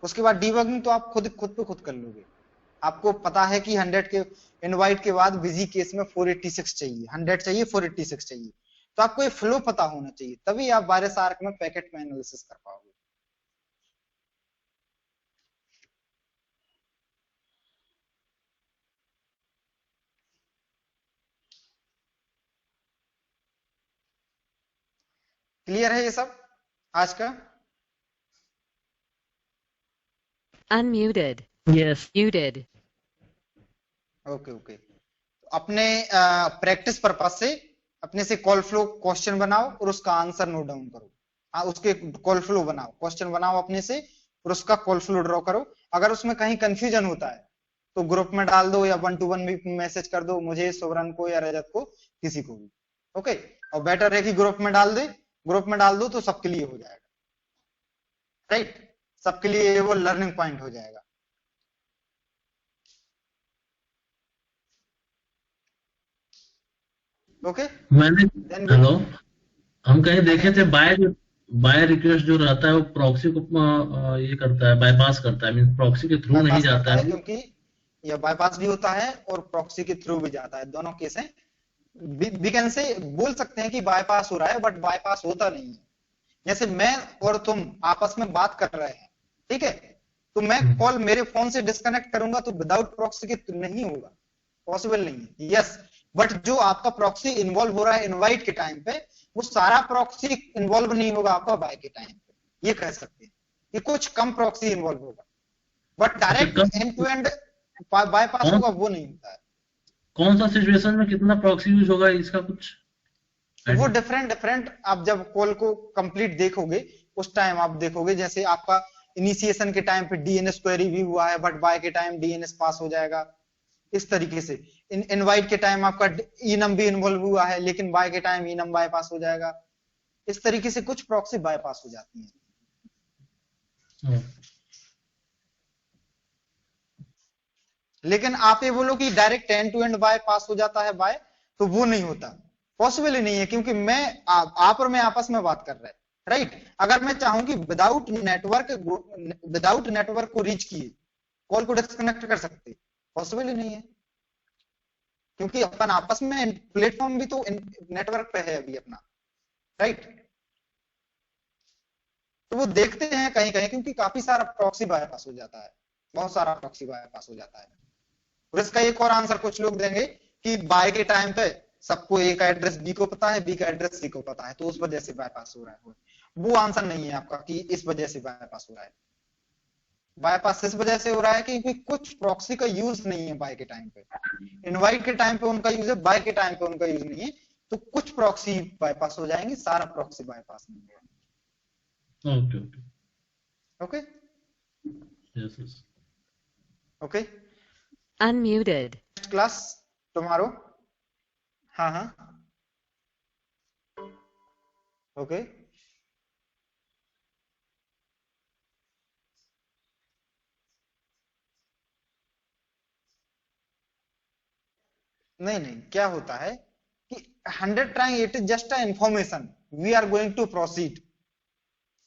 [SPEAKER 1] उसके बाद डीबगिंग तो आप खुद पे खुद कर लोगे। आपको पता है कि 100 के इनवाइट के बाद बिजी केस में 486 चाहिए, 100 चाहिए, 486 चाहिए, तो आपको ये फ्लो पता होना चाहिए, तभी आप वायरस आर्क में पैकेट में एनालिसिस कर पाओगे। क्लियर है ये सब आज का?
[SPEAKER 3] Unmuted.
[SPEAKER 6] Yes.
[SPEAKER 3] Muted.
[SPEAKER 1] Okay okay, अपने प्रैक्टिस पर्पज से अपने से कॉल फ्लो क्वेश्चन बनाओ और उसका आंसर नोट डाउन करो। उसके कॉल फ्लो बनाओ, क्वेश्चन बनाओ अपने से और उसका कॉल फ्लो ड्रॉ करो। अगर उसमें कहीं कंफ्यूजन होता है तो ग्रुप में डाल दो या 1-to-1 भी मैसेज कर दो, मुझे, सोवरन को या रजत को, किसी को भी। ओके, और बेटर है कि ग्रुप में डाल दे, ग्रुप में डाल दो तो सबके लिए हो जाएगा, राइट, सबके लिए वो लर्निंग पॉइंट हो जाएगा। ओके,
[SPEAKER 2] मैंने, हेलो, हम कहीं देखे थे बाय रिक्वेस्ट जो रहता है वो प्रॉक्सी को ये करता है, बाईपास करता है, मीन प्रॉक्सी के थ्रू नहीं जाता है,
[SPEAKER 1] क्योंकि यह बाईपास भी होता है और प्रॉक्सी के थ्रू भी जाता है, दोनों केस हैं। वी कैन से बोल सकते हैं कि बाईपास हो रहा है, बट बाईपास होता नहीं है। जैसे मैं और तुम आपस में बात कर रहे हैं, ठीक है, तो मैं कॉल मेरे फोन से डिस्कनेक्ट करूंगा तो विदाउट प्रॉक्सी के नहीं होगा, पॉसिबल नहीं है। यस, बट जो आपका प्रॉक्सी इन्वॉल्व हो रहा है इनवाइट के टाइम पे, वो सारा प्रॉक्सी इन्वॉल्व नहीं होगा आपका बाय के टाइम पे, ये कह सकते हैं कि कुछ कम प्रॉक्सी इन्वॉल्व होगा, but direct end to end bypass होगा वो नहीं होता है।
[SPEAKER 2] कौन सा सिचुएशन में कितना प्रॉक्सी यूज होगा इसका कुछ?
[SPEAKER 1] वो डिफरेंट आप जब कॉल को कंप्लीट देखोगे उस टाइम आप देखोगे, जैसे आपका इनिशिएशन के टाइम पे डीएनएस क्वेरी भी हुआ है बट बाय के टाइम डीएनएस पास हो जाएगा, इस तरीके से। इनवाइट के टाइम आपका इनम भी इन्वॉल्व हुआ है लेकिन बाय के टाइम इनम बाईपास हो जाएगा, इस तरीके से कुछ प्रॉक्सी बाईपास हो जाती है। लेकिन आप ये बोलो कि direct end to end bypass हो जाता है बाय, तो वो नहीं होता, पॉसिबल ही नहीं है, क्योंकि मैं आप और मैं आपस में बात कर रहे हैं, राइट। अगर मैं चाहूं कि विदाउट नेटवर्क को रीच किए कॉल को डिस्कनेक्ट कर सकते, पॉसिबल ही नहीं है। क्योंकि अपन आपस में प्लेटफॉर्म भी तो नेटवर्क पे है अभी अपना, राइट। तो वो देखते हैं कहीं कहीं, क्योंकि काफी सारा प्रॉक्सी बायपास हो जाता है, बहुत सारा प्रॉक्सी बायपास हो जाता है। और इसका एक और आंसर कुछ लोग देंगे कि बाय के टाइम पे सबको एक एड्रेस बी को पता है, बी का एड्रेस सी को पता है, तो उस वजह से बायपास हो रहा है। वो आंसर नहीं है आपका कि इस वजह से बायपास हो रहा है। बायपास इस वजह से हो रहा है कि कुछ प्रॉक्सी का यूज नहीं है बाय के टाइम पे, इनवाइट के टाइम पे उनका यूज है, बाय के टाइम पे उनका यूज नहीं है, तो कुछ प्रॉक्सी बायपास हो जाएंगे, सारा प्रॉक्सी बायपास नहीं होगा।
[SPEAKER 2] Okay okay
[SPEAKER 1] okay
[SPEAKER 2] yes yes
[SPEAKER 1] okay.
[SPEAKER 3] Unmuted.
[SPEAKER 1] Next class tomorrow. हाँ हाँ ओके नहीं नहीं, क्या होता है कि 100 trying it is just a information, we are going to proceed,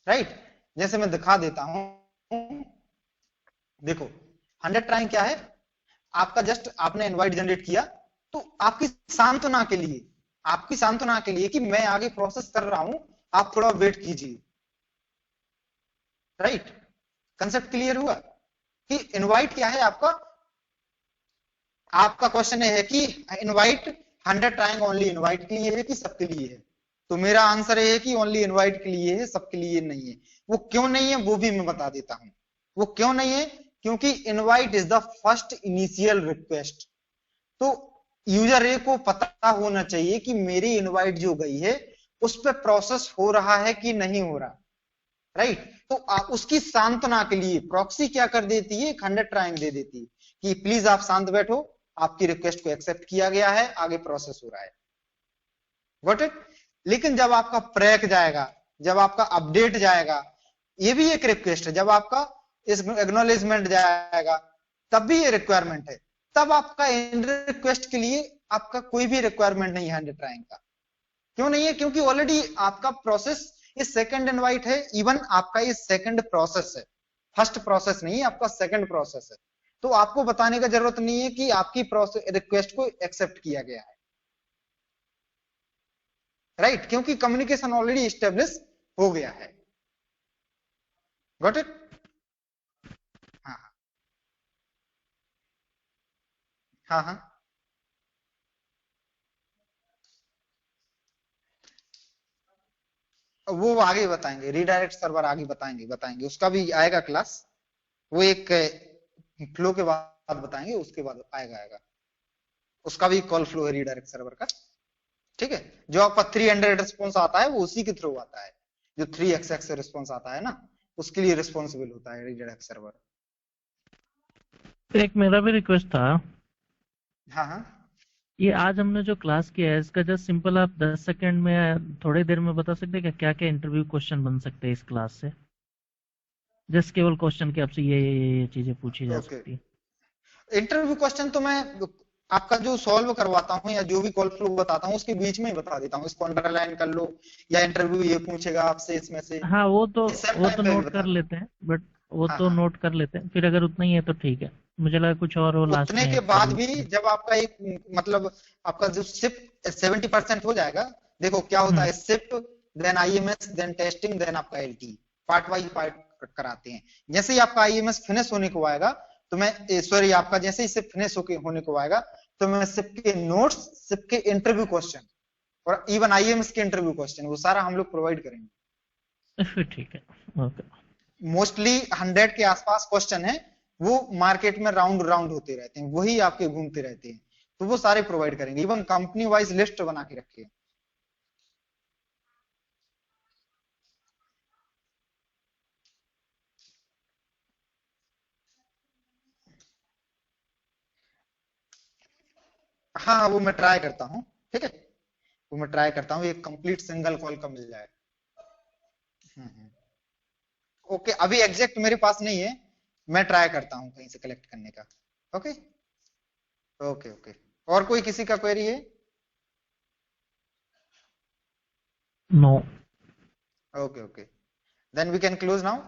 [SPEAKER 1] right. जैसे मैं दिखा देता हूं, देखो 100 ट्राइंग क्या है, आपका जस्ट आपने इनवाइट जनरेट किया, तो आपकी सांत्वना के लिए, आपकी सांत्वना के लिए कि मैं आगे प्रोसेस कर रहा हूं, आप थोड़ा वेट कीजिए, राइट। कंसेप्ट क्लियर हुआ कि इनवाइट क्या है आपका, आपका क्वेश्चन है कि इनवाइट 100 ट्राइंग ओनली इनवाइट के लिए है कि सबके लिए है, तो मेरा आंसर है कि ओनली इनवाइट के लिए है, सबके लिए नहीं है। वो क्यों नहीं है वो भी मैं बता देता हूं, वो क्यों नहीं है, क्योंकि invite is the first initial request. तो यूजर ए को पता होना चाहिए कि मेरी इनवाइट जो गई है उस पर प्रोसेस हो रहा है कि नहीं हो रहा, राइट। तो उसकी सांत्वना के लिए प्रॉक्सी क्या कर देती है, 100 ट्राइंग दे देती है कि प्लीज आप शांत बैठो, आपकी रिक्वेस्ट को एक्सेप्ट किया गया है, आगे प्रोसेस हो रहा है। Got it. लेकिन जब आपका प्रैक जाएगा, जब आपका अपडेट जाएगा, ये भी एक रिक्वेस्ट है, जब आपका इस एक्नॉलेजमेंट जाएगा तब भी ये रिक्वायरमेंट है, तब आपका इन रिक्वेस्ट के लिए आपका कोई भी रिक्वायरमेंट नहीं है 100 ट्राइंग का। क्यों नहीं है, क्योंकि ऑलरेडी आपका प्रोसेस ये सेकंड इनवाइट है, इवन आपका ये सेकंड प्रोसेस है, फर्स्ट प्रोसेस नहीं है, आपका सेकंड प्रोसेस है। तो आपको बताने का जरूरत नहीं है कि आपकी प्रोसेस रिक्वेस्ट को एक्सेप्ट किया गया है, राइट, क्योंकि कम्युनिकेशन ऑलरेडी स्टेब्लिश हो गया है। Got it. हाँ हाँ हाँ वो आगे बताएंगे, रीडायरेक्ट सर्वर आगे बताएंगे उसका भी आएगा क्लास, वो एक फ्लो के बाद बताएंगे, उसके बाद आएगा उसका भी कॉल फ्लो है रीडायरेक्ट सर्वर का, ठीक है। जो आपका 300 रिस्पॉन्स आता है वो उसी के थ्रू आता है, जो 3xx रिस्पॉन्स आता है ना, उसके लिए रिस्पॉन्सिबल होता है रीडायरेक्ट सर्वर।
[SPEAKER 6] एक मेरा भी रिक्वेस्ट था,
[SPEAKER 1] हाँ हाँ
[SPEAKER 6] ये आज हमने जो क्लास किया है इसका जस्ट सिंपल आप 10 सेकंड में थोड़ी देर में बता सकते हैं क्या क्या इंटरव्यू क्वेश्चन बन सकते हैं इस क्लास से? जस्ट केवल क्वेश्चन के आपसे ये चीजें पूछी जा सकती है।
[SPEAKER 1] इंटरव्यू क्वेश्चन तो मैं आपका जो सॉल्व करवाता हूँ या जो भी कॉल फ्लो बताता हूँ उसके बीच में ही बता देता हूँ, इसको अंडरलाइन कर लो, या इंटरव्यू ये पूछेगा आपसे इसमें से।
[SPEAKER 6] हाँ वो तो नोट कर
[SPEAKER 1] बता
[SPEAKER 6] लेते हैं, बट वो
[SPEAKER 1] हाँ
[SPEAKER 6] तो
[SPEAKER 1] हाँ
[SPEAKER 6] नोट कर लेते हैं, फिर अगर उतना ही है तो ठीक है। मुझे लगा कुछ और हो लास्ट
[SPEAKER 1] उतने
[SPEAKER 6] में
[SPEAKER 1] के
[SPEAKER 6] ऐड
[SPEAKER 1] बाद
[SPEAKER 6] कर
[SPEAKER 1] भी
[SPEAKER 6] लेते हैं।
[SPEAKER 1] जब आपका एक मतलब आपका जो शिफ्ट 70% हो जाएगा, देखो क्या होता है, shift then IMS then testing then आपका एलटी, पार्ट वाइज पार्ट कराते हैं। जैसे ही आपका आईएमएस फिनिश होने को आएगा तो मैं सॉरी आपका जैसे ही शिफ्ट फिनिश होने को आएगा तो मैं शिफ्ट के नोट्स, शिफ्ट के इंटरव्यू क्वेश्चन और इवन आईएमएस के इंटरव्यू क्वेश्चन वो सारा हम लोग प्रोवाइड करेंगे।
[SPEAKER 6] फिर ठीक है, ओके।
[SPEAKER 1] मोस्टली 100 के आसपास क्वेश्चन है, वो मार्केट में राउंड होते रहते हैं, वही आपके घूमते रहते हैं, तो वो सारे प्रोवाइड करेंगे, इवन कंपनी वाइज लिस्ट बना के रखे हैं। हाँ वो मैं ट्राई करता हूँ, ठीक है, वो मैं ट्राई करता हूँ एक कंप्लीट सिंगल कॉल का मिल जाए। ओके अभी एग्जैक्ट मेरे पास नहीं है, मैं ट्राई करता हूँ कहीं से कलेक्ट करने का। Okay okay okay. और कोई किसी का क्वेरी है?
[SPEAKER 6] No.
[SPEAKER 1] Okay okay then we can close now.